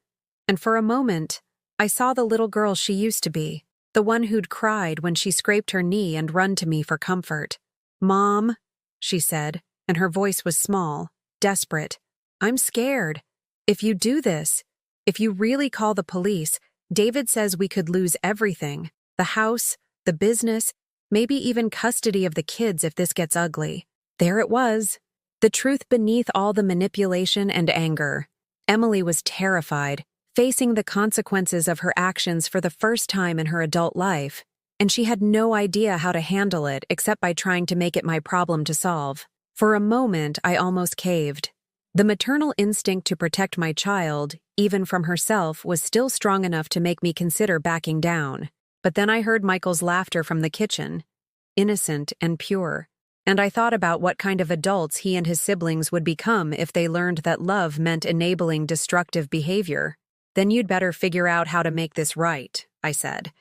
and for a moment, I saw the little girl she used to be, the one who'd cried when she scraped her knee and run to me for comfort. "Mom," she said, and her voice was small, desperate. "I'm scared. If you do this, if you really call the police, David says we could lose everything. The house, the business, maybe even custody of the kids if this gets ugly." There it was, the truth beneath all the manipulation and anger. Emily was terrified, facing the consequences of her actions for the first time in her adult life, and she had no idea how to handle it except by trying to make it my problem to solve. For a moment, I almost caved. The maternal instinct to protect my child, even from herself, was still strong enough to make me consider backing down. But then I heard Michael's laughter from the kitchen, innocent and pure, and I thought about what kind of adults he and his siblings would become if they learned that love meant enabling destructive behavior. "Then you'd better figure out how to make this right," I said,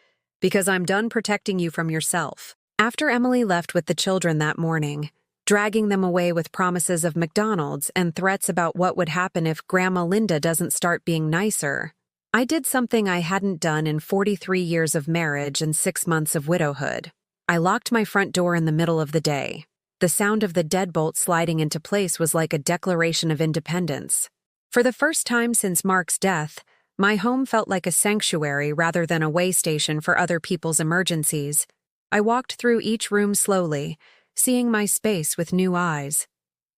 "because I'm done protecting you from yourself." After Emily left with the children that morning, dragging them away with promises of McDonald's and threats about what would happen if Grandma Linda doesn't start being nicer, I did something I hadn't done in 43 years of marriage and 6 months of widowhood. I locked my front door in the middle of the day. The sound of the deadbolt sliding into place was like a declaration of independence. For the first time since Mark's death, my home felt like a sanctuary rather than a way station for other people's emergencies. I walked through each room slowly, seeing my space with new eyes.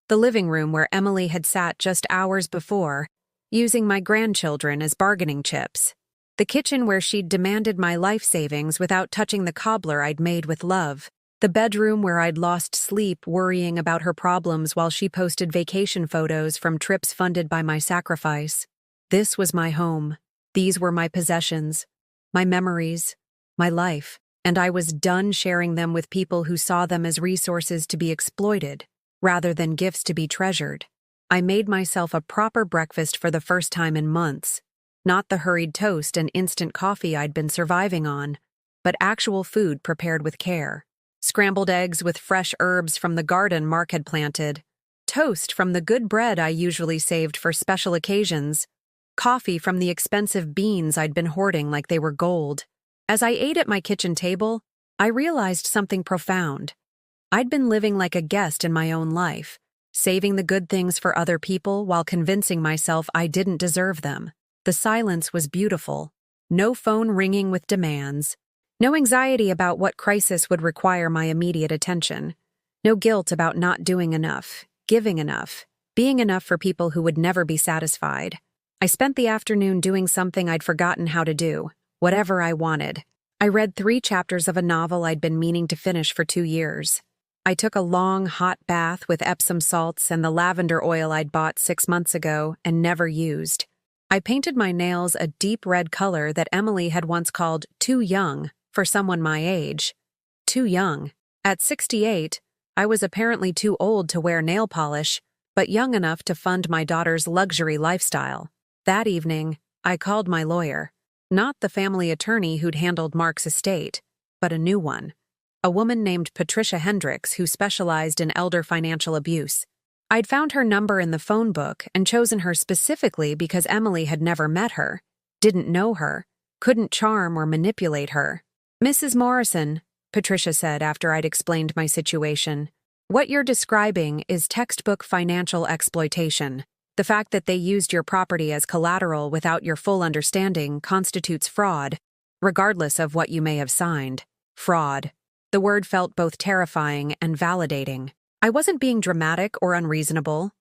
The living room where Emily had sat just hours before, using my grandchildren as bargaining chips. The kitchen where she'd demanded my life savings without touching the cobbler I'd made with love. The bedroom where I'd lost sleep worrying about her problems while she posted vacation photos from trips funded by my sacrifice. This was my home. These were my possessions, my memories, my life, and I was done sharing them with people who saw them as resources to be exploited, rather than gifts to be treasured. I made myself a proper breakfast for the first time in months, not the hurried toast and instant coffee I'd been surviving on, but actual food prepared with care. Scrambled eggs with fresh herbs from the garden Mark had planted, toast from the good bread I usually saved for special occasions, coffee from the expensive beans I'd been hoarding like they were gold. As I ate at my kitchen table, I realized something profound. I'd been living like a guest in my own life, saving the good things for other people while convincing myself I didn't deserve them. The silence was beautiful. No phone ringing with demands. No anxiety about what crisis would require my immediate attention. No guilt about not doing enough, giving enough, being enough for people who would never be satisfied. I spent the afternoon doing something I'd forgotten how to do, whatever I wanted. I read 3 chapters of a novel I'd been meaning to finish for 2 years. I took a long, hot bath with Epsom salts and the lavender oil I'd bought 6 months ago and never used. I painted my nails a deep red color that Emily had once called too young for someone my age. Too young. At 68, I was apparently too old to wear nail polish, but young enough to fund my daughter's luxury lifestyle. That evening, I called my lawyer. Not the family attorney who'd handled Mark's estate, but a new one. A woman named Patricia Hendricks who specialized in elder financial abuse. I'd found her number in the phone book and chosen her specifically because Emily had never met her, didn't know her, couldn't charm or manipulate her. "Mrs. Morrison," Patricia said after I'd explained my situation, "what you're describing is textbook financial exploitation. The fact that they used your property as collateral without your full understanding constitutes fraud, regardless of what you may have signed. Fraud." The word felt both terrifying and validating. I wasn't being dramatic or unreasonable.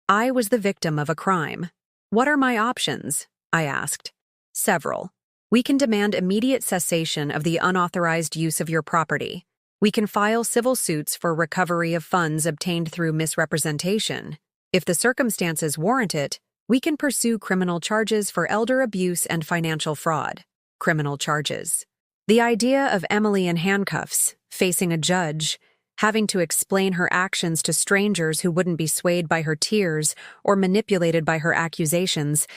I was the victim of a crime. "What are my options?" I asked. "Several. We can demand immediate cessation of the unauthorized use of your property. We can file civil suits for recovery of funds obtained through misrepresentation. If the circumstances warrant it, we can pursue criminal charges for elder abuse and financial fraud." Criminal charges. The idea of Emily in handcuffs, facing a judge, having to explain her actions to strangers who wouldn't be swayed by her tears or manipulated by her accusations,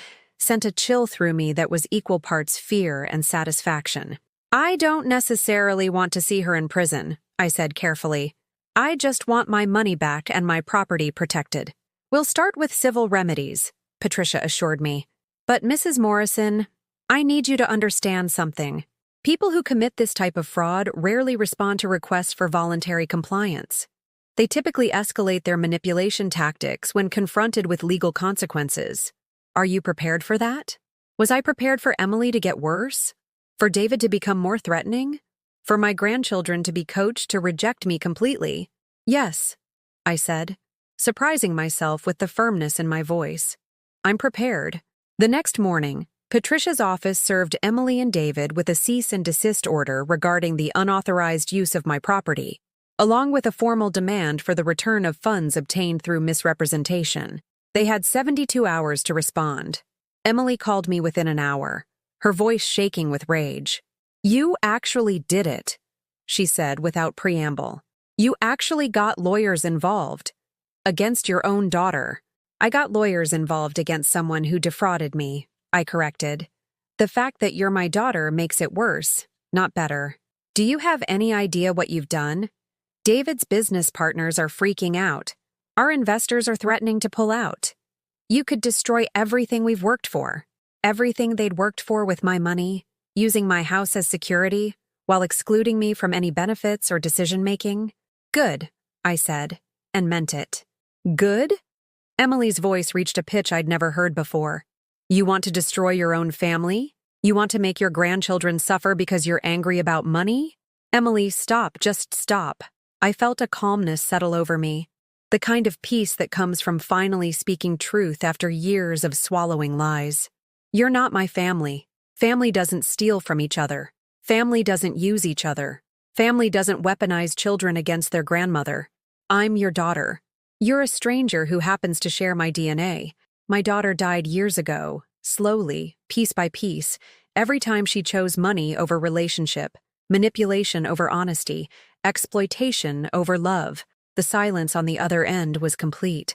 sent a chill through me that was equal parts fear and satisfaction. "I don't necessarily want to see her in prison," I said carefully. "I just want my money back and my property protected." "We'll start with civil remedies," Patricia assured me. "But Mrs. Morrison, I need you to understand something. People who commit this type of fraud rarely respond to requests for voluntary compliance. They typically escalate their manipulation tactics when confronted with legal consequences. Are you prepared for that? Was I prepared for Emily to get worse? For David to become more threatening? For my grandchildren to be coached to reject me completely? "Yes," I said, surprising myself with the firmness in my voice. "I'm prepared." The next morning, Patricia's office served Emily and David with a cease and desist order regarding the unauthorized use of my property, along with a formal demand for the return of funds obtained through misrepresentation. They had 72 hours to respond. Emily called me within an hour, her voice shaking with rage. "You actually did it," she said without preamble. "You actually got lawyers involved. Against your own daughter." "I got lawyers involved against someone who defrauded me," I corrected. "The fact that you're my daughter makes it worse, not better. Do you have any idea what you've done? David's business partners are freaking out. Our investors are threatening to pull out. You could destroy everything we've worked for, everything they'd worked for with my money, using my house as security, while excluding me from any benefits or decision-making." "Good," I said, and meant it. "Good?" Emily's voice reached a pitch I'd never heard before. "You want to destroy your own family? You want to make your grandchildren suffer because you're angry about money?" "Emily, stop, just stop." I felt a calmness settle over me, the kind of peace that comes from finally speaking truth after years of swallowing lies. "You're not my family. Family doesn't steal from each other. Family doesn't use each other. Family doesn't weaponize children against their grandmother. I'm your daughter. You're a stranger who happens to share my DNA. My daughter died years ago, slowly, piece by piece, every time she chose money over relationship, manipulation over honesty, exploitation over love. The silence on the other end was complete.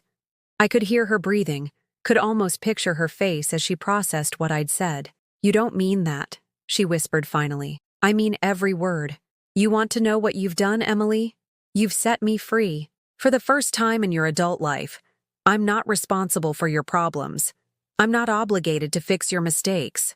I could hear her breathing, could almost picture her face as she processed what I'd said. "You don't mean that," she whispered finally. "I mean every word. You want to know what you've done, Emily? You've set me free. For the first time in your adult life, I'm not responsible for your problems. I'm not obligated to fix your mistakes.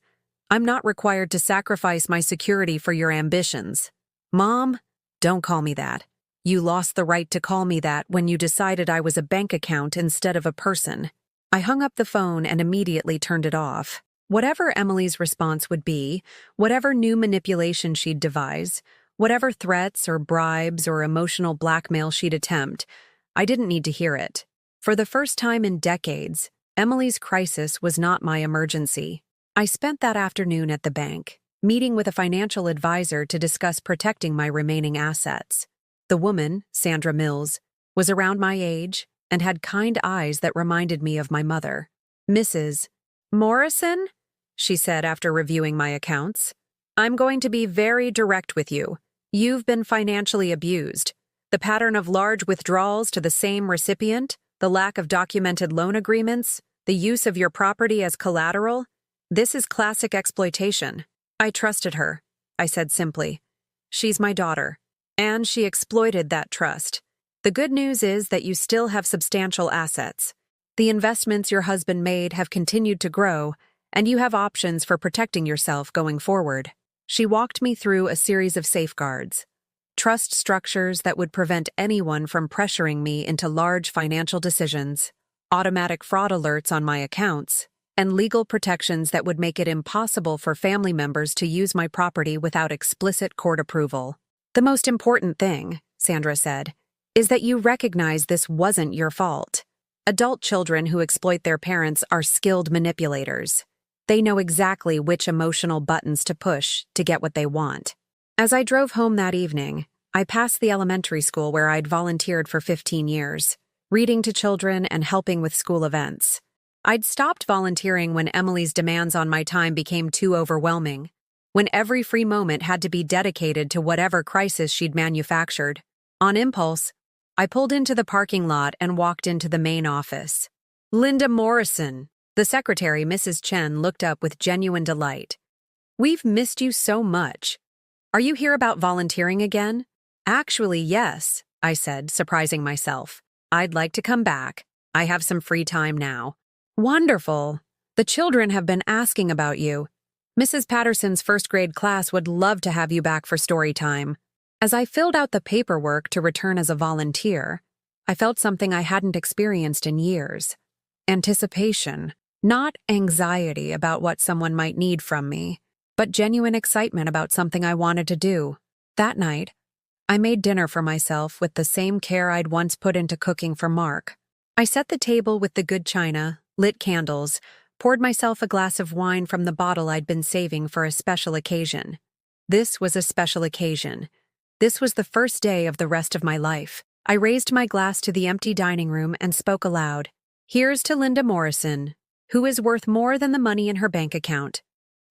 I'm not required to sacrifice my security for your ambitions. Mom, don't call me that. You lost the right to call me that when you decided I was a bank account instead of a person." I hung up the phone and immediately turned it off. Whatever Emily's response would be, whatever new manipulation she'd devise, whatever threats or bribes or emotional blackmail she'd attempt, I didn't need to hear it. For the first time in decades, Emily's crisis was not my emergency. I spent that afternoon at the bank, meeting with a financial advisor to discuss protecting my remaining assets. The woman, Sandra Mills, was around my age and had kind eyes that reminded me of my mother. "Mrs. Morrison?" she said after reviewing my accounts. "I'm going to be very direct with you. You've been financially abused. The pattern of large withdrawals to the same recipient, the lack of documented loan agreements, the use of your property as collateral. This is classic exploitation. I trusted her, I said simply. She's my daughter. And she exploited that trust. The good news is that you still have substantial assets. The investments your husband made have continued to grow, and you have options for protecting yourself going forward. She walked me through a series of safeguards. Trust structures that would prevent anyone from pressuring me into large financial decisions, automatic fraud alerts on my accounts, and legal protections that would make it impossible for family members to use my property without explicit court approval. The most important thing, Sandra said, is that you recognize this wasn't your fault. Adult children who exploit their parents are skilled manipulators. They know exactly which emotional buttons to push to get what they want. As I drove home that evening, I passed the elementary school where I'd volunteered for 15 years, reading to children and helping with school events. I'd stopped volunteering when Emily's demands on my time became too overwhelming, when every free moment had to be dedicated to whatever crisis she'd manufactured. On impulse, I pulled into the parking lot and walked into the main office. Linda Morrison, the secretary, Mrs. Chen, looked up with genuine delight. We've missed you so much. Are you here about volunteering again? Actually, yes, I said, surprising myself. I'd like to come back. I have some free time now. Wonderful. The children have been asking about you. Mrs. Patterson's first-grade class would love to have you back for story time. As I filled out the paperwork to return as a volunteer, I felt something I hadn't experienced in years. Anticipation, not anxiety about what someone might need from me, but genuine excitement about something I wanted to do. That night, I made dinner for myself with the same care I'd once put into cooking for Mark. I set the table with the good china, lit candles, poured myself a glass of wine from the bottle I'd been saving for a special occasion. This was a special occasion. This was the first day of the rest of my life. I raised my glass to the empty dining room and spoke aloud. Here's to Linda Morrison, who is worth more than the money in her bank account,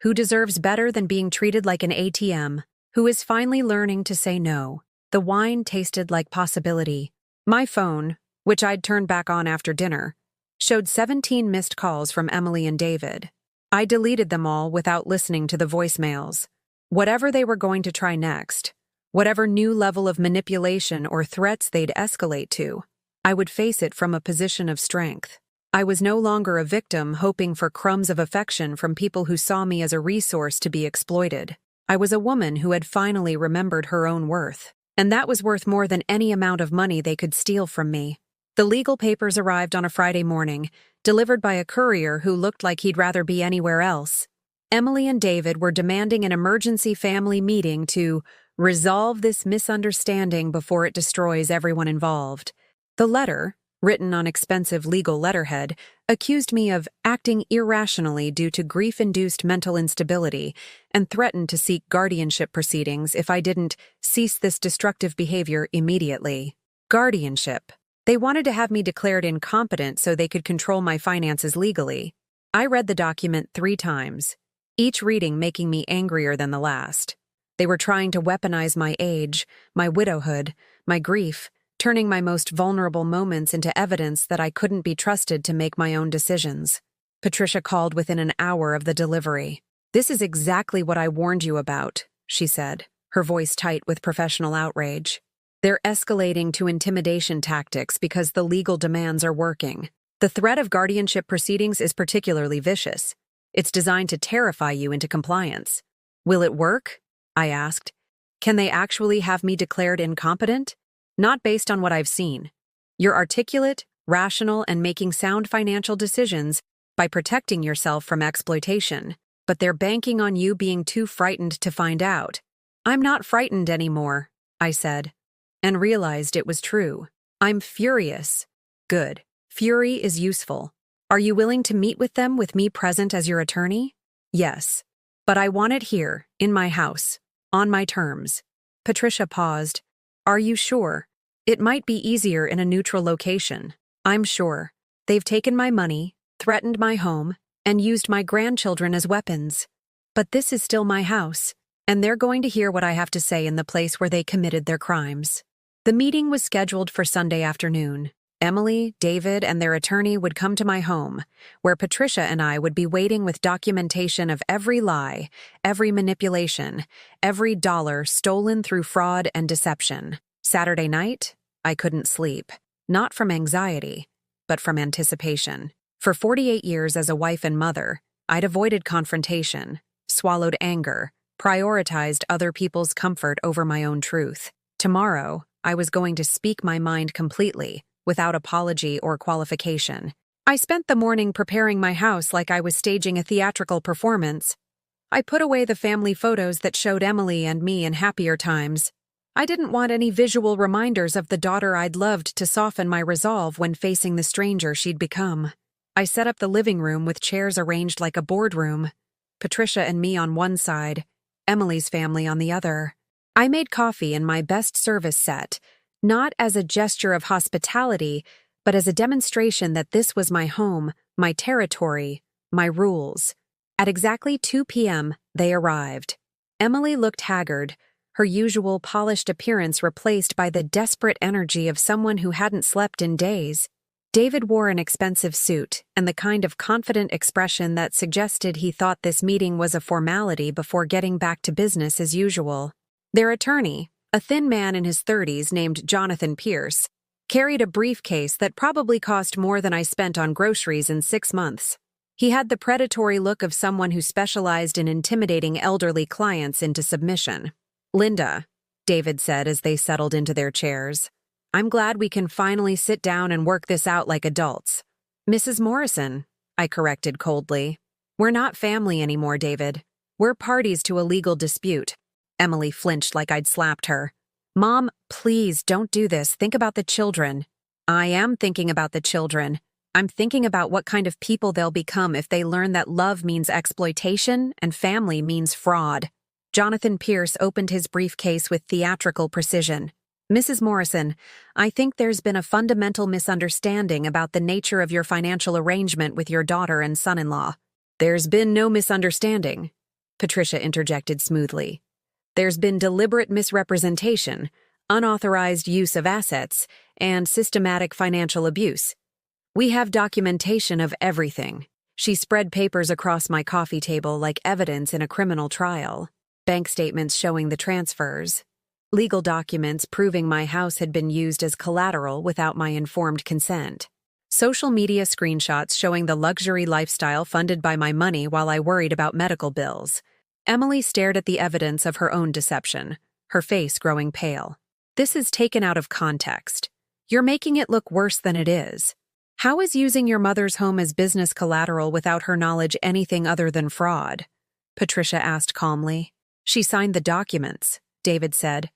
who deserves better than being treated like an ATM, who is finally learning to say no. The wine tasted like possibility. My phone, which I'd turned back on after dinner, showed 17 missed calls from Emily and David. I deleted them all without listening to the voicemails. Whatever they were going to try next, whatever new level of manipulation or threats they'd escalate to, I would face it from a position of strength. I was no longer a victim hoping for crumbs of affection from people who saw me as a resource to be exploited. I was a woman who had finally remembered her own worth, and that was worth more than any amount of money they could steal from me. The legal papers arrived on a Friday morning, delivered by a courier who looked like he'd rather be anywhere else. Emily and David were demanding an emergency family meeting to resolve this misunderstanding before it destroys everyone involved. The letter, written on expensive legal letterhead, accused me of acting irrationally due to grief-induced mental instability and threatened to seek guardianship proceedings if I didn't cease this destructive behavior immediately. Guardianship. They wanted to have me declared incompetent so they could control my finances legally. I read the document 3 times, each reading making me angrier than the last. They were trying to weaponize my age, my widowhood, my grief, turning my most vulnerable moments into evidence that I couldn't be trusted to make my own decisions. Patricia called within an hour of the delivery. "This is exactly what I warned you about," she said, her voice tight with professional outrage. "They're escalating to intimidation tactics because the legal demands are working. The threat of guardianship proceedings is particularly vicious. It's designed to terrify you into compliance." "Will it work?" I asked. "Can they actually have me declared incompetent?" "Not based on what I've seen. You're articulate, rational, and making sound financial decisions by protecting yourself from exploitation, but they're banking on you being too frightened to find out." "I'm not frightened anymore," I said, and realized it was true. "I'm furious." "Good. Fury is useful. Are you willing to meet with them with me present as your attorney?" "Yes. But I want it here, in my house, on my terms." Patricia paused. "Are you sure? It might be easier in a neutral location." "I'm sure. They've taken my money, threatened my home, and used my grandchildren as weapons. But this is still my house, and they're going to hear what I have to say in the place where they committed their crimes." The meeting was scheduled for Sunday afternoon. Emily, David, and their attorney would come to my home, where Patricia and I would be waiting with documentation of every lie, every manipulation, every dollar stolen through fraud and deception. Saturday night, I couldn't sleep. Not from anxiety, but from anticipation. For 48 years as a wife and mother, I'd avoided confrontation, swallowed anger, prioritized other people's comfort over my own truth. Tomorrow, I was going to speak my mind completely, without apology or qualification. I spent the morning preparing my house like I was staging a theatrical performance. I put away the family photos that showed Emily and me in happier times. I didn't want any visual reminders of the daughter I'd loved to soften my resolve when facing the stranger she'd become. I set up the living room with chairs arranged like a boardroom, Patricia and me on one side, Emily's family on the other. I made coffee in my best service set, not as a gesture of hospitality, but as a demonstration that this was my home, my territory, my rules. At exactly 2 p.m., they arrived. Emily looked haggard, her usual polished appearance replaced by the desperate energy of someone who hadn't slept in days. David wore an expensive suit and the kind of confident expression that suggested he thought this meeting was a formality before getting back to business as usual. Their attorney, a thin man in his 30s named Jonathan Pierce, carried a briefcase that probably cost more than I spent on groceries in 6 months. He had the predatory look of someone who specialized in intimidating elderly clients into submission. "Linda," David said as they settled into their chairs, "I'm glad we can finally sit down and work this out like adults." "Mrs. Morrison," I corrected coldly. "We're not family anymore, David. We're parties to a legal dispute." Emily flinched like I'd slapped her. "Mom, please don't do this. Think about the children." "I am thinking about the children. I'm thinking about what kind of people they'll become if they learn that love means exploitation and family means fraud." Jonathan Pierce opened his briefcase with theatrical precision. "Mrs. Morrison, I think there's been a fundamental misunderstanding about the nature of your financial arrangement with your daughter and son-in-law." "There's been no misunderstanding," Patricia interjected smoothly. "There's been deliberate misrepresentation, unauthorized use of assets, and systematic financial abuse. We have documentation of everything." She spread papers across my coffee table like evidence in a criminal trial. Bank statements showing the transfers. Legal documents proving my house had been used as collateral without my informed consent. Social media screenshots showing the luxury lifestyle funded by my money while I worried about medical bills. Emily stared at the evidence of her own deception, her face growing pale. "This is taken out of context. You're making it look worse than it is. How is using your mother's home as business collateral without her knowledge anything other than fraud?" Patricia asked calmly. "She signed the documents," David said,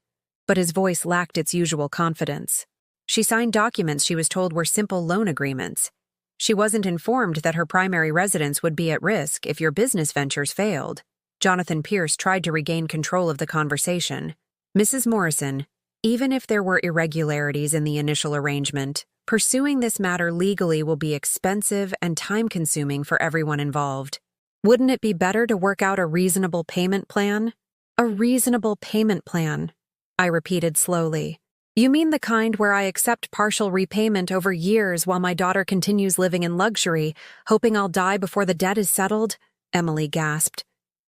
but his voice lacked its usual confidence. "She signed documents she was told were simple loan agreements. She wasn't informed that her primary residence would be at risk if your business ventures failed." Jonathan Pierce tried to regain control of the conversation. "Mrs. Morrison, even if there were irregularities in the initial arrangement, pursuing this matter legally will be expensive and time-consuming for everyone involved. Wouldn't it be better to work out a reasonable payment plan?" "A reasonable payment plan," I repeated slowly. "You mean the kind where I accept partial repayment over years while my daughter continues living in luxury, hoping I'll die before the debt is settled?" Emily gasped.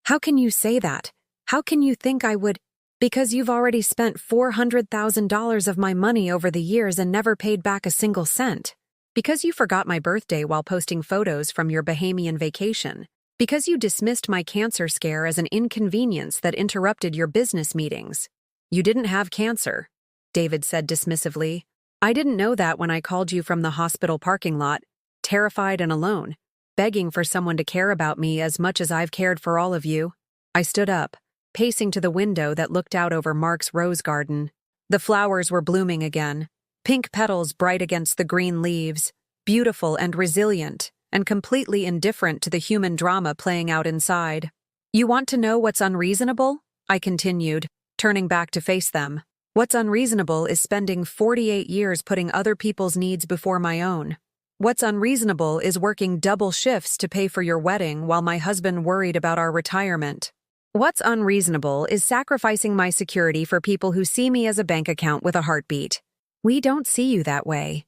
"How can you say that? How can you think I would—" "Because you've already spent $400,000 of my money over the years and never paid back a single cent. Because you forgot my birthday while posting photos from your Bahamian vacation. Because you dismissed my cancer scare as an inconvenience that interrupted your business meetings." "You didn't have cancer," David said dismissively. "I didn't know that when I called you from the hospital parking lot, terrified and alone, begging for someone to care about me as much as I've cared for all of you." I stood up, pacing to the window that looked out over Mark's rose garden. The flowers were blooming again, pink petals bright against the green leaves, beautiful and resilient, and completely indifferent to the human drama playing out inside. "You want to know what's unreasonable?" I continued, turning back to face them. "What's unreasonable is spending 48 years putting other people's needs before my own. What's unreasonable is working double shifts to pay for your wedding while my husband worried about our retirement. What's unreasonable is sacrificing my security for people who see me as a bank account with a heartbeat. We don't see you that way."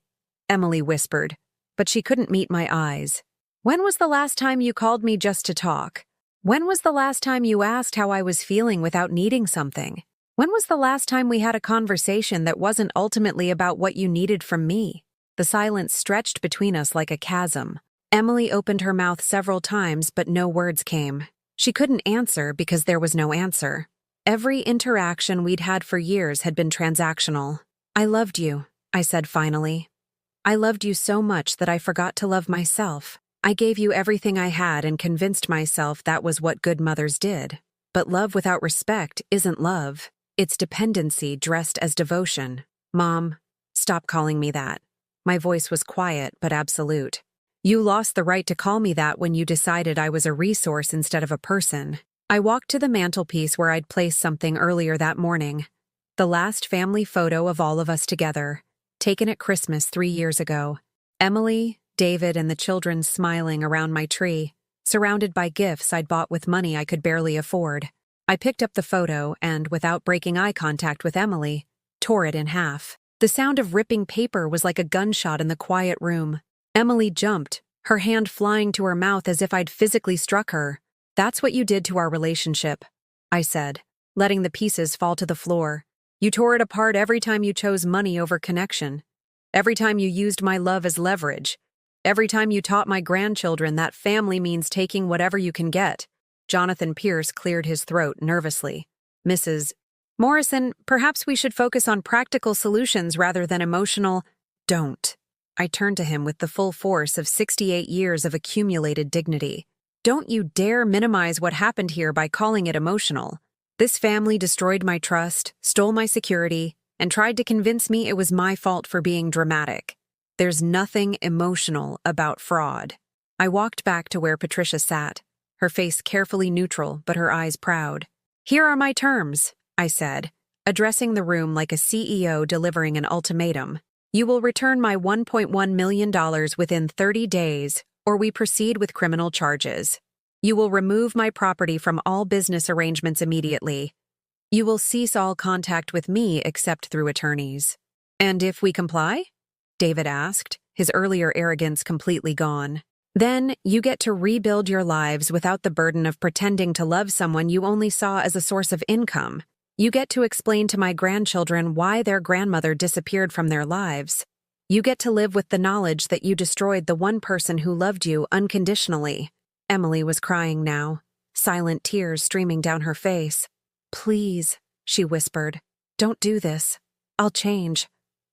Emily whispered, but she couldn't meet my eyes. When was the last time you called me just to talk? When was the last time you asked how I was feeling without needing something? When was the last time we had a conversation that wasn't ultimately about what you needed from me? The silence stretched between us like a chasm. Emily opened her mouth several times, but no words came. She couldn't answer because there was no answer. Every interaction we'd had for years had been transactional. I loved you, I said finally. I loved you so much that I forgot to love myself. I gave you everything I had and convinced myself that was what good mothers did. But love without respect isn't love. It's dependency dressed as devotion. Mom, stop calling me that. My voice was quiet but absolute. You lost the right to call me that when you decided I was a resource instead of a person. I walked to the mantelpiece where I'd placed something earlier that morning. The last family photo of all of us together, taken at Christmas 3 years ago. Emily, David, and the children smiling around my tree, surrounded by gifts I'd bought with money I could barely afford. I picked up the photo and, without breaking eye contact with Emily, tore it in half. The sound of ripping paper was like a gunshot in the quiet room. Emily jumped, her hand flying to her mouth as if I'd physically struck her. That's what you did to our relationship, I said, letting the pieces fall to the floor. You tore it apart every time you chose money over connection. Every time you used my love as leverage. Every time you taught my grandchildren that family means taking whatever you can get. Jonathan Pierce cleared his throat nervously. Mrs. Morrison, perhaps we should focus on practical solutions rather than emotional. Don't. I turned to him with the full force of 68 years of accumulated dignity. Don't you dare minimize what happened here by calling it emotional. This family destroyed my trust, stole my security, and tried to convince me it was my fault for being dramatic. There's nothing emotional about fraud. I walked back to where Patricia sat, her face carefully neutral but her eyes proud. Here are my terms, I said, addressing the room like a CEO delivering an ultimatum. You will return my $1.1 million within 30 days, or we proceed with criminal charges. You will remove my property from all business arrangements immediately. You will cease all contact with me except through attorneys. And if we comply? David asked, his earlier arrogance completely gone. Then you get to rebuild your lives without the burden of pretending to love someone you only saw as a source of income. You get to explain to my grandchildren why their grandmother disappeared from their lives. You get to live with the knowledge that you destroyed the one person who loved you unconditionally. Emily was crying now, silent tears streaming down her face. Please, she whispered, don't do this. I'll change.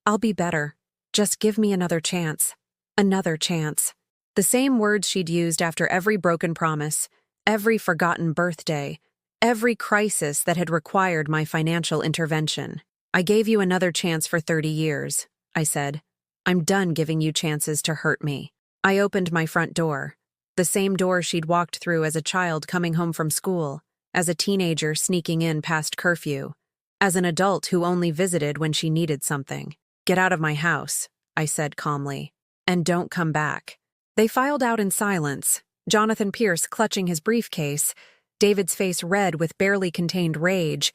I'll be better. Just give me another chance. Another chance. The same words she'd used after every broken promise, every forgotten birthday, every crisis that had required my financial intervention. I gave you another chance for 30 years, I said. I'm done giving you chances to hurt me. I opened my front door, the same door she'd walked through as a child coming home from school, as a teenager sneaking in past curfew, as an adult who only visited when she needed something. Get out of my house, I said calmly, and don't come back. They filed out in silence, Jonathan Pierce clutching his briefcase, David's face red with barely contained rage,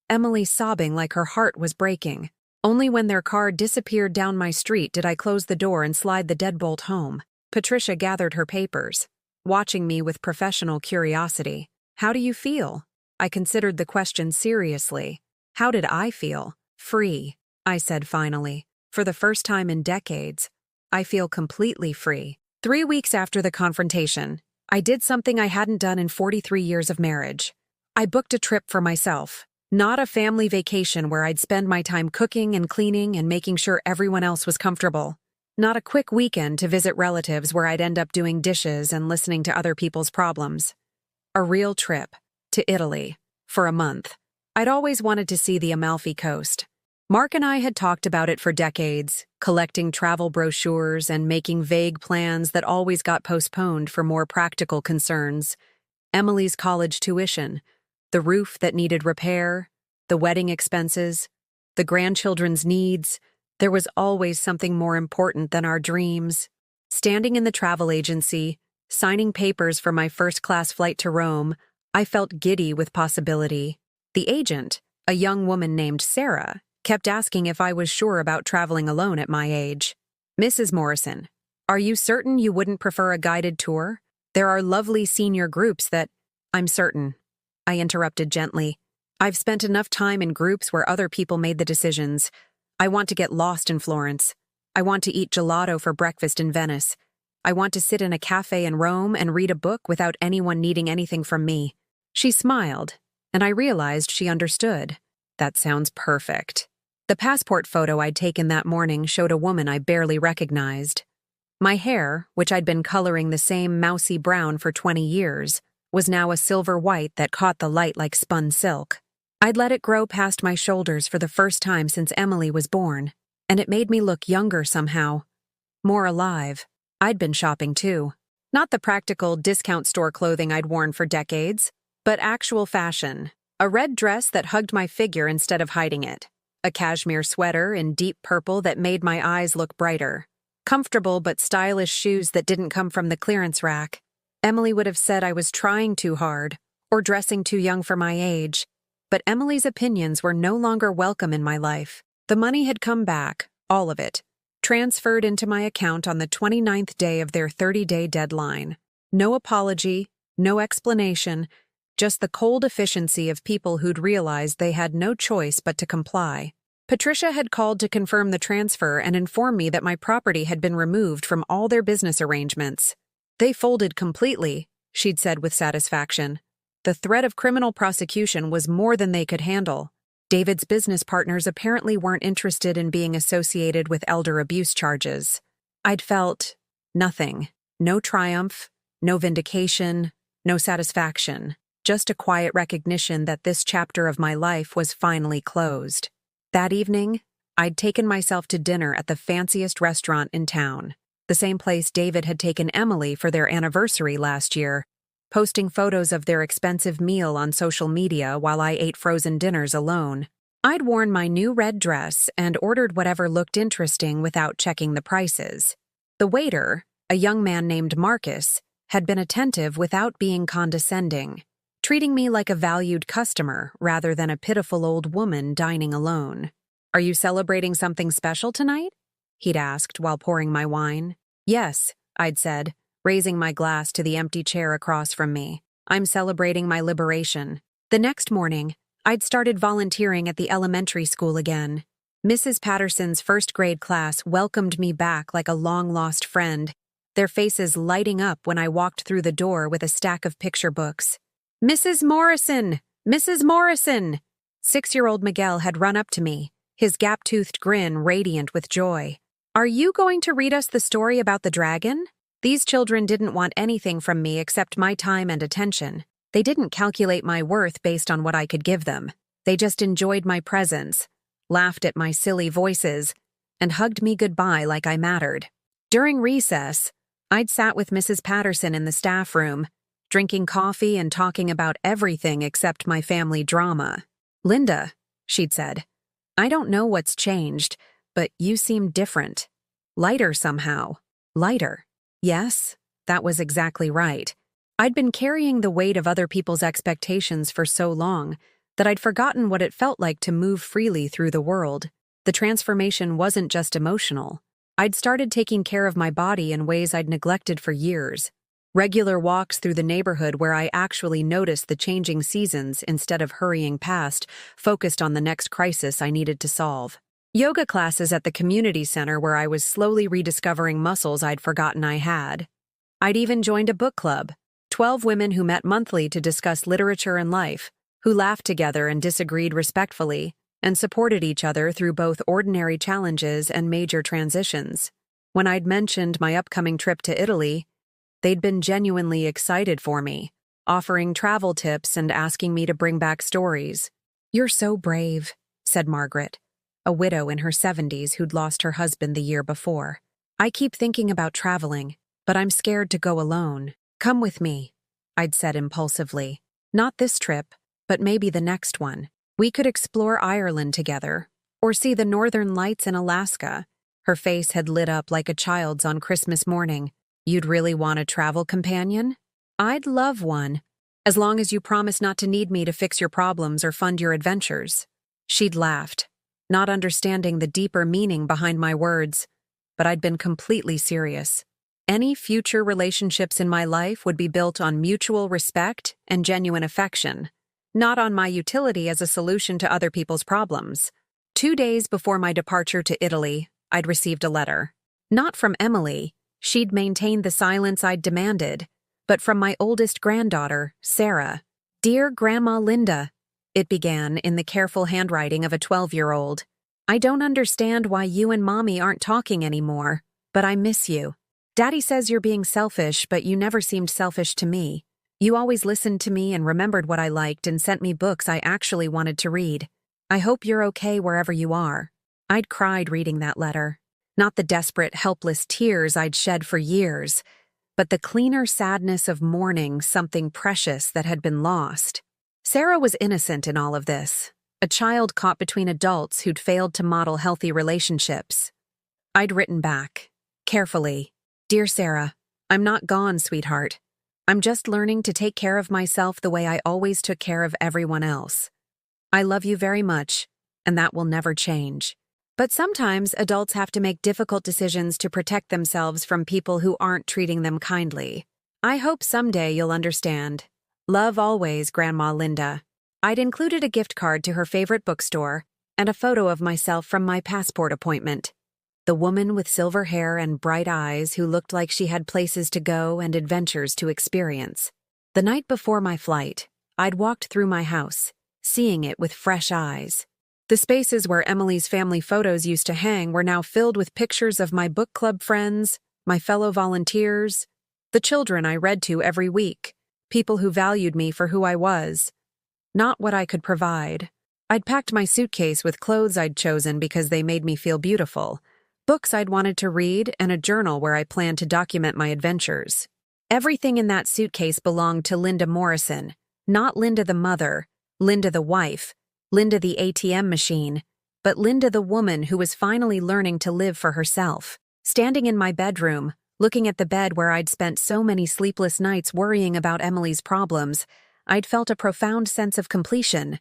Emily sobbing like her heart was breaking. Only when their car disappeared down my street did I close the door and slide the deadbolt home. Patricia gathered her papers, watching me with professional curiosity. How do you feel? I considered the question seriously. How did I feel? Free, I said finally. For the first time in decades, I feel completely free. 3 weeks after the confrontation, I did something I hadn't done in 43 years of marriage. I booked a trip for myself. Not a family vacation where I'd spend my time cooking and cleaning and making sure everyone else was comfortable. Not a quick weekend to visit relatives where I'd end up doing dishes and listening to other people's problems. A real trip to Italy for a month. I'd always wanted to see the Amalfi Coast. Mark and I had talked about it for decades, collecting travel brochures and making vague plans that always got postponed for more practical concerns. Emily's college tuition, the roof that needed repair, the wedding expenses, the grandchildren's needs. There was always something more important than our dreams. Standing in the travel agency, signing papers for my first-class flight to Rome, I felt giddy with possibility. The agent, a young woman named Sarah, kept asking if I was sure about traveling alone at my age. Mrs. Morrison, are you certain you wouldn't prefer a guided tour? There are lovely senior groups that— I'm certain, I interrupted gently. I've spent enough time in groups where other people made the decisions. I want to get lost in Florence. I want to eat gelato for breakfast in Venice. I want to sit in a cafe in Rome and read a book without anyone needing anything from me. She smiled, and I realized she understood. That sounds perfect. The passport photo I'd taken that morning showed a woman I barely recognized. My hair, which I'd been coloring the same mousy brown for 20 years, was now a silver white that caught the light like spun silk. I'd let it grow past my shoulders for the first time since Emily was born, and it made me look younger somehow. More alive. I'd been shopping too. Not the practical discount store clothing I'd worn for decades, but actual fashion. A red dress that hugged my figure instead of hiding it. A cashmere sweater in deep purple that made my eyes look brighter. Comfortable but stylish shoes that didn't come from the clearance rack. Emily would have said I was trying too hard, or dressing too young for my age. But Emily's opinions were no longer welcome in my life. The money had come back, all of it, transferred into my account on the 29th day of their 30-day deadline. No apology, no explanation, just the cold efficiency of people who'd realized they had no choice but to comply. Patricia had called to confirm the transfer and inform me that my property had been removed from all their business arrangements. They folded completely, she'd said with satisfaction. The threat of criminal prosecution was more than they could handle. David's business partners apparently weren't interested in being associated with elder abuse charges. I'd felt nothing. No triumph, no vindication, no satisfaction. Just a quiet recognition that this chapter of my life was finally closed. That evening, I'd taken myself to dinner at the fanciest restaurant in town, the same place David had taken Emily for their anniversary last year, posting photos of their expensive meal on social media while I ate frozen dinners alone. I'd worn my new red dress and ordered whatever looked interesting without checking the prices. The waiter, a young man named Marcus, had been attentive without being condescending, treating me like a valued customer rather than a pitiful old woman dining alone. "Are you celebrating something special tonight?" he'd asked while pouring my wine. "Yes," I'd said, raising my glass to the empty chair across from me. "I'm celebrating my liberation." The next morning, I'd started volunteering at the elementary school again. Mrs. Patterson's first-grade class welcomed me back like a long-lost friend, their faces lighting up when I walked through the door with a stack of picture books. "Mrs. Morrison! Mrs. Morrison!" 6-year-old Miguel had run up to me, his gap-toothed grin radiant with joy. "Are you going to read us the story about the dragon?" These children didn't want anything from me except my time and attention. They didn't calculate my worth based on what I could give them. They just enjoyed my presence, laughed at my silly voices, and hugged me goodbye like I mattered. During recess, I'd sat with Mrs. Patterson in the staff room, drinking coffee and talking about everything except my family drama. "Linda," she'd said, "I don't know what's changed, but you seem different. Lighter somehow. Lighter." Yes, that was exactly right. I'd been carrying the weight of other people's expectations for so long that I'd forgotten what it felt like to move freely through the world. The transformation wasn't just emotional. I'd started taking care of my body in ways I'd neglected for years. Regular walks through the neighborhood where I actually noticed the changing seasons instead of hurrying past, focused on the next crisis I needed to solve. Yoga classes at the community center where I was slowly rediscovering muscles I'd forgotten I had. I'd even joined a book club, 12 women who met monthly to discuss literature and life, who laughed together and disagreed respectfully, and supported each other through both ordinary challenges and major transitions. When I'd mentioned my upcoming trip to Italy, they'd been genuinely excited for me, offering travel tips and asking me to bring back stories. "You're so brave," said Margaret, a widow in her 70s who'd lost her husband the year before. "I keep thinking about traveling, but I'm scared to go alone." "Come with me," I'd said impulsively. "Not this trip, but maybe the next one. We could explore Ireland together, or see the northern lights in Alaska." Her face had lit up like a child's on Christmas morning. "You'd really want a travel companion?" "I'd love one, as long as you promise not to need me to fix your problems or fund your adventures." She'd laughed, not understanding the deeper meaning behind my words. but I'd been completely serious. Any future relationships in my life would be built on mutual respect and genuine affection, not on my utility as a solution to other people's problems. 2 days before my departure to Italy, I'd received a letter. Not from Emily, she'd maintained the silence I'd demanded, but from my oldest granddaughter, Sarah. "Dear Grandma Linda," it began in the careful handwriting of a 12-year-old. "I don't understand why you and Mommy aren't talking anymore, but I miss you. Daddy says you're being selfish, but you never seemed selfish to me. You always listened to me and remembered what I liked and sent me books I actually wanted to read. I hope you're okay wherever you are." I'd cried reading that letter. Not the desperate, helpless tears I'd shed for years, but the cleaner sadness of mourning something precious that had been lost. Sarah was innocent in all of this, a child caught between adults who'd failed to model healthy relationships. I'd written back, carefully, "Dear Sarah, I'm not gone, sweetheart. I'm just learning to take care of myself the way I always took care of everyone else. I love you very much, and that will never change. But sometimes adults have to make difficult decisions to protect themselves from people who aren't treating them kindly. I hope someday you'll understand. Love always, Grandma Linda." I'd included a gift card to her favorite bookstore and a photo of myself from my passport appointment. The woman with silver hair and bright eyes who looked like she had places to go and adventures to experience. The night before my flight, I'd walked through my house, seeing it with fresh eyes. The spaces where Emily's family photos used to hang were now filled with pictures of my book club friends, my fellow volunteers, the children I read to every week, people who valued me for who I was, not what I could provide. I'd packed my suitcase with clothes I'd chosen because they made me feel beautiful, books I'd wanted to read, and a journal where I planned to document my adventures. Everything in that suitcase belonged to Linda Morrison, not Linda the mother, Linda the wife, Linda the ATM machine, but Linda the woman who was finally learning to live for herself. Standing in my bedroom, looking at the bed where I'd spent so many sleepless nights worrying about Emily's problems, I'd felt a profound sense of completion.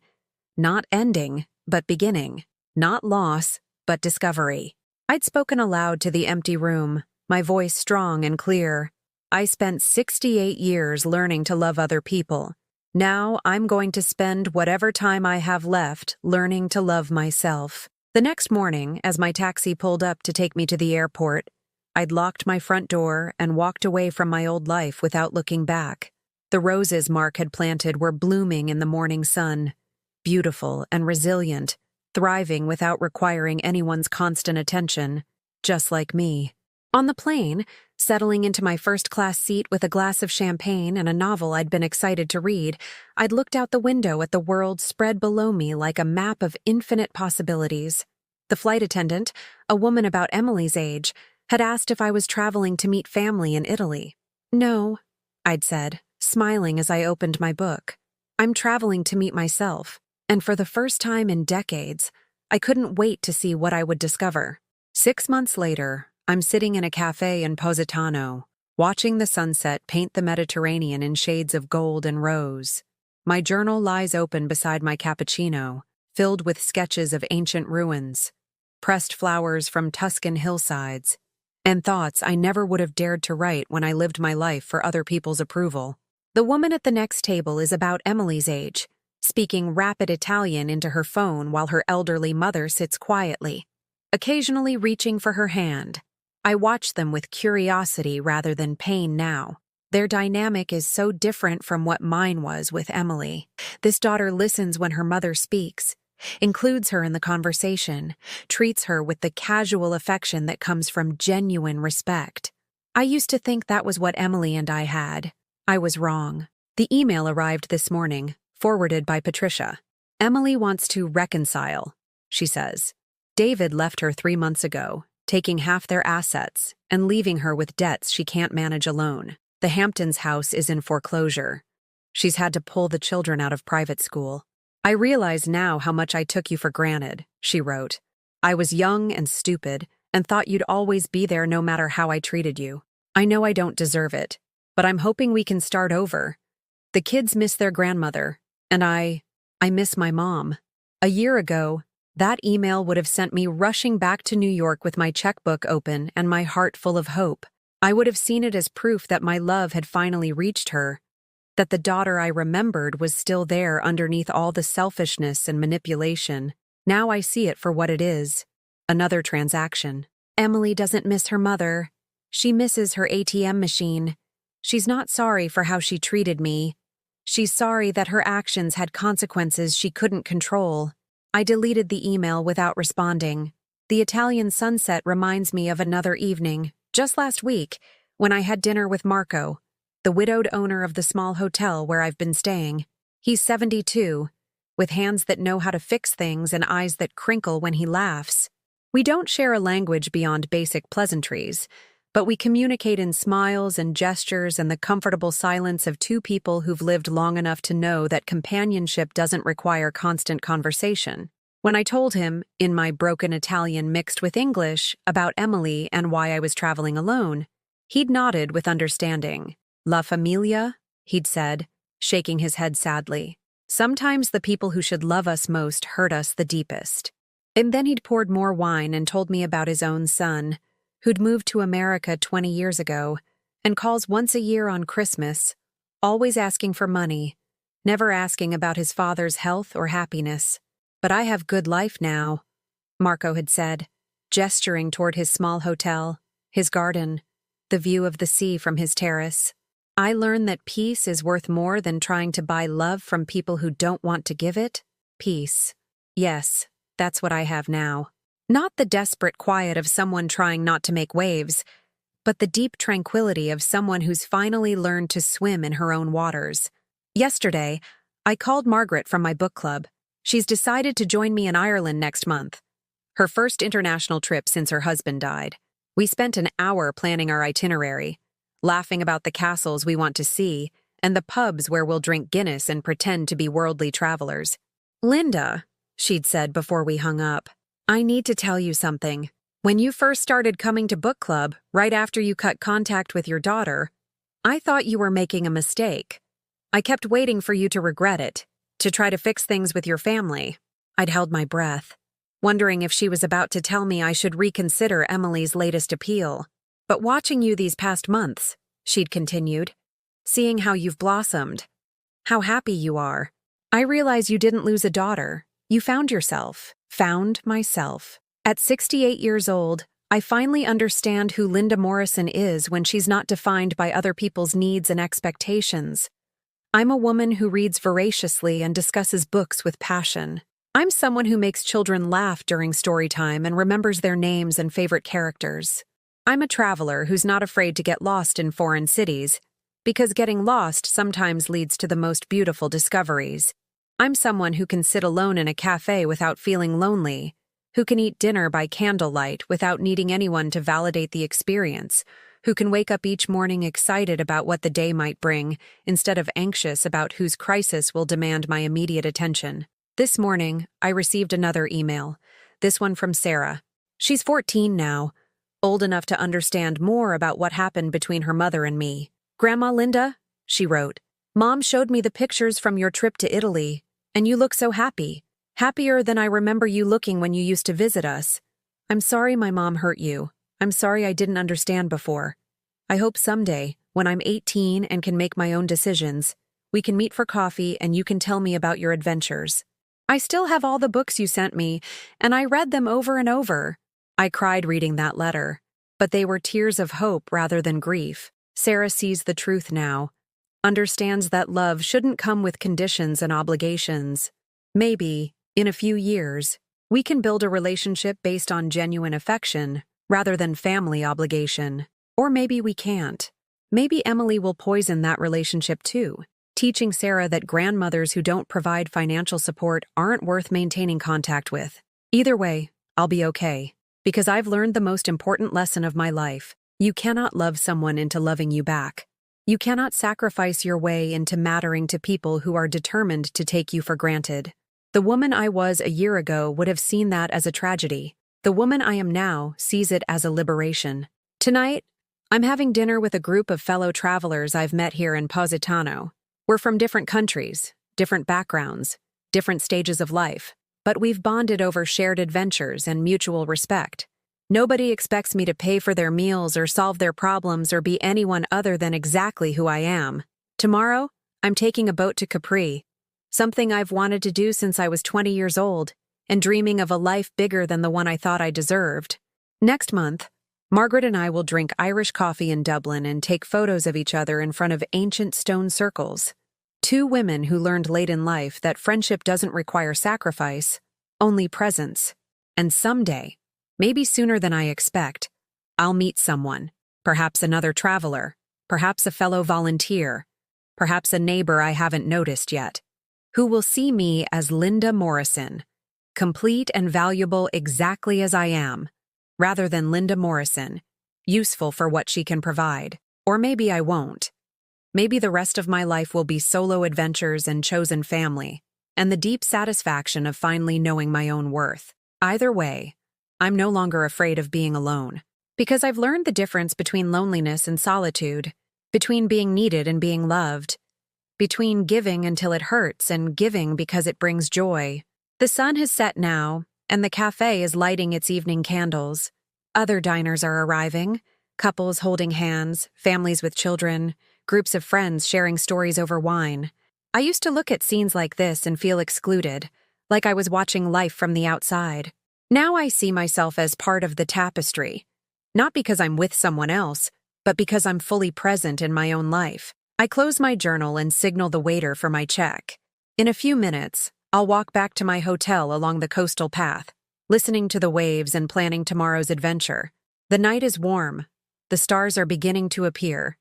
Not ending, but beginning. Not loss, but discovery. I'd spoken aloud to the empty room, my voice strong and clear. I spent 68 years learning to love other people. Now I'm going to spend whatever time I have left learning to love myself. The next morning, as my taxi pulled up to take me to the airport, I'd locked my front door and walked away from my old life without looking back. The roses Mark had planted were blooming in the morning sun, beautiful and resilient, thriving without requiring anyone's constant attention, just like me. On the plane, settling into my first-class seat with a glass of champagne and a novel I'd been excited to read, I'd looked out the window at the world spread below me like a map of infinite possibilities. The flight attendant, a woman about Emily's age, had asked if I was traveling to meet family in Italy. "No," I'd said, smiling as I opened my book. "I'm traveling to meet myself, and for the first time in decades, I couldn't wait to see what I would discover." 6 months later, I'm sitting in a cafe in Positano, watching the sunset paint the Mediterranean in shades of gold and rose. My journal lies open beside my cappuccino, filled with sketches of ancient ruins, pressed flowers from Tuscan hillsides, and thoughts I never would have dared to write when I lived my life for other people's approval. The woman at the next table is about Emily's age, speaking rapid Italian into her phone while her elderly mother sits quietly, occasionally reaching for her hand. I watch them with curiosity rather than pain now. Their dynamic is so different from what mine was with Emily. This daughter listens when her mother speaks, includes her in the conversation, treats her with the casual affection that comes from genuine respect. I used to think that was what Emily and I had. I was wrong. The email arrived this morning, forwarded by Patricia. "Emily wants to reconcile," she says. "David left her 3 months ago, taking half their assets and leaving her with debts she can't manage alone. The Hamptons house is in foreclosure. She's had to pull the children out of private school. I realize now how much I took you for granted," she wrote. "I was young and stupid and thought you'd always be there no matter how I treated you. I know I don't deserve it, but I'm hoping we can start over. The kids miss their grandmother, and I miss my mom. A year ago, That email would have sent me rushing back to New York with my checkbook open and my heart full of hope. I would have seen it as proof that my love had finally reached her, that the daughter I remembered was still there underneath all the selfishness and manipulation. Now I see it for what it is, another transaction. Emily doesn't miss her mother. She misses her ATM machine. She's not sorry for how she treated me. She's sorry that her actions had consequences she couldn't control. I deleted the email without responding. The Italian sunset reminds me of another evening, just last week, when I had dinner with Marco, the widowed owner of the small hotel where I've been staying. He's 72, with hands that know how to fix things and eyes that crinkle when he laughs. We don't share a language beyond basic pleasantries, but we communicate in smiles and gestures and the comfortable silence of two people who've lived long enough to know that companionship doesn't require constant conversation. When I told him, in my broken Italian mixed with English, about Emily and why I was traveling alone, he'd nodded with understanding. La familia, he'd said, shaking his head sadly. Sometimes the people who should love us most hurt us the deepest. And then he'd poured more wine and told me about his own son, who'd moved to America 20 years ago and calls once a year on Christmas, always asking for money, never asking about his father's health or happiness. But I have good life now, Marco had said, gesturing toward his small hotel, his garden, the view of the sea from his terrace. I learned that peace is worth more than trying to buy love from people who don't want to give it. Peace. Yes, that's what I have now. Not the desperate quiet of someone trying not to make waves, but the deep tranquility of someone who's finally learned to swim in her own waters. Yesterday, I called Margaret from my book club. She's decided to join me in Ireland next month. Her first international trip since her husband died. We spent an hour planning our itinerary, laughing about the castles we want to see and the pubs where we'll drink Guinness and pretend to be worldly travelers. Linda, she'd said before we hung up, I need to tell you something. When you first started coming to book club, right after you cut contact with your daughter, I thought you were making a mistake. I kept waiting for you to regret it, to try to fix things with your family. I'd held my breath, wondering if she was about to tell me I should reconsider Emily's latest appeal. But watching you these past months, she'd continued, seeing how you've blossomed, how happy you are, I realize you didn't lose a daughter. You found yourself. Found myself. At 68 years old, I finally understand who Linda Morrison is when she's not defined by other people's needs and expectations. I'm a woman who reads voraciously and discusses books with passion. I'm someone who makes children laugh during story time and remembers their names and favorite characters. I'm a traveler who's not afraid to get lost in foreign cities, because getting lost sometimes leads to the most beautiful discoveries. I'm someone who can sit alone in a cafe without feeling lonely, who can eat dinner by candlelight without needing anyone to validate the experience, who can wake up each morning excited about what the day might bring, instead of anxious about whose crisis will demand my immediate attention. This morning, I received another email, this one from Sarah. She's 14 now, old enough to understand more about what happened between her mother and me. Grandma Linda, she wrote, Mom showed me the pictures from your trip to Italy. And you look so happy. Happier than I remember you looking when you used to visit us. I'm sorry my mom hurt you. I'm sorry I didn't understand before. I hope someday, when I'm 18 and can make my own decisions, we can meet for coffee and you can tell me about your adventures. I still have all the books you sent me, and I read them over and over. I cried reading that letter, but they were tears of hope rather than grief. Sarah sees the truth now. Understands that love shouldn't come with conditions and obligations. Maybe, in a few years, we can build a relationship based on genuine affection rather than family obligation. Or maybe we can't. Maybe Emily will poison that relationship too, teaching Sarah that grandmothers who don't provide financial support aren't worth maintaining contact with. Either way, I'll be okay, because I've learned the most important lesson of my life. You cannot love someone into loving you back. You cannot sacrifice your way into mattering to people who are determined to take you for granted. The woman I was a year ago would have seen that as a tragedy. The woman I am now sees it as a liberation. Tonight, I'm having dinner with a group of fellow travelers I've met here in Positano. We're from different countries, different backgrounds, different stages of life, but we've bonded over shared adventures and mutual respect. Nobody expects me to pay for their meals or solve their problems or be anyone other than exactly who I am. Tomorrow, I'm taking a boat to Capri, something I've wanted to do since I was 20 years old, and dreaming of a life bigger than the one I thought I deserved. Next month, Margaret and I will drink Irish coffee in Dublin and take photos of each other in front of ancient stone circles. Two women who learned late in life that friendship doesn't require sacrifice, only presence. And someday, maybe sooner than I expect, I'll meet someone, perhaps another traveler, perhaps a fellow volunteer, perhaps a neighbor I haven't noticed yet, who will see me as Linda Morrison, complete and valuable exactly as I am, rather than Linda Morrison, useful for what she can provide. Or maybe I won't. Maybe the rest of my life will be solo adventures and chosen family, and the deep satisfaction of finally knowing my own worth. Either way, I'm no longer afraid of being alone, because I've learned the difference between loneliness and solitude, between being needed and being loved, between giving until it hurts and giving because it brings joy. The sun has set now, and the cafe is lighting its evening candles. Other diners are arriving, couples holding hands, families with children, groups of friends sharing stories over wine. I used to look at scenes like this and feel excluded, like I was watching life from the outside. Now I see myself as part of the tapestry, not because I'm with someone else, but because I'm fully present in my own life. I close my journal and signal the waiter for my check. In a few minutes, I'll walk back to my hotel along the coastal path, listening to the waves and planning tomorrow's adventure. The night is warm, the stars are beginning to appear,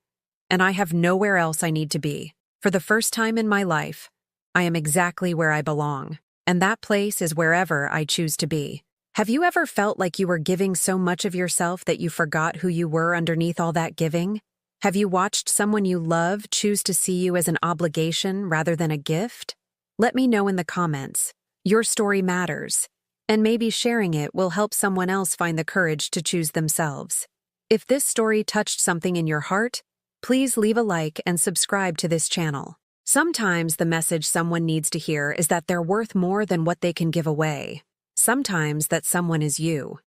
and I have nowhere else I need to be. For the first time in my life, I am exactly where I belong, and that place is wherever I choose to be. Have you ever felt like you were giving so much of yourself that you forgot who you were underneath all that giving? Have you watched someone you love choose to see you as an obligation rather than a gift? Let me know in the comments. Your story matters, and maybe sharing it will help someone else find the courage to choose themselves. If this story touched something in your heart, please leave a like and subscribe to this channel. Sometimes the message someone needs to hear is that they're worth more than what they can give away. Sometimes that someone is you.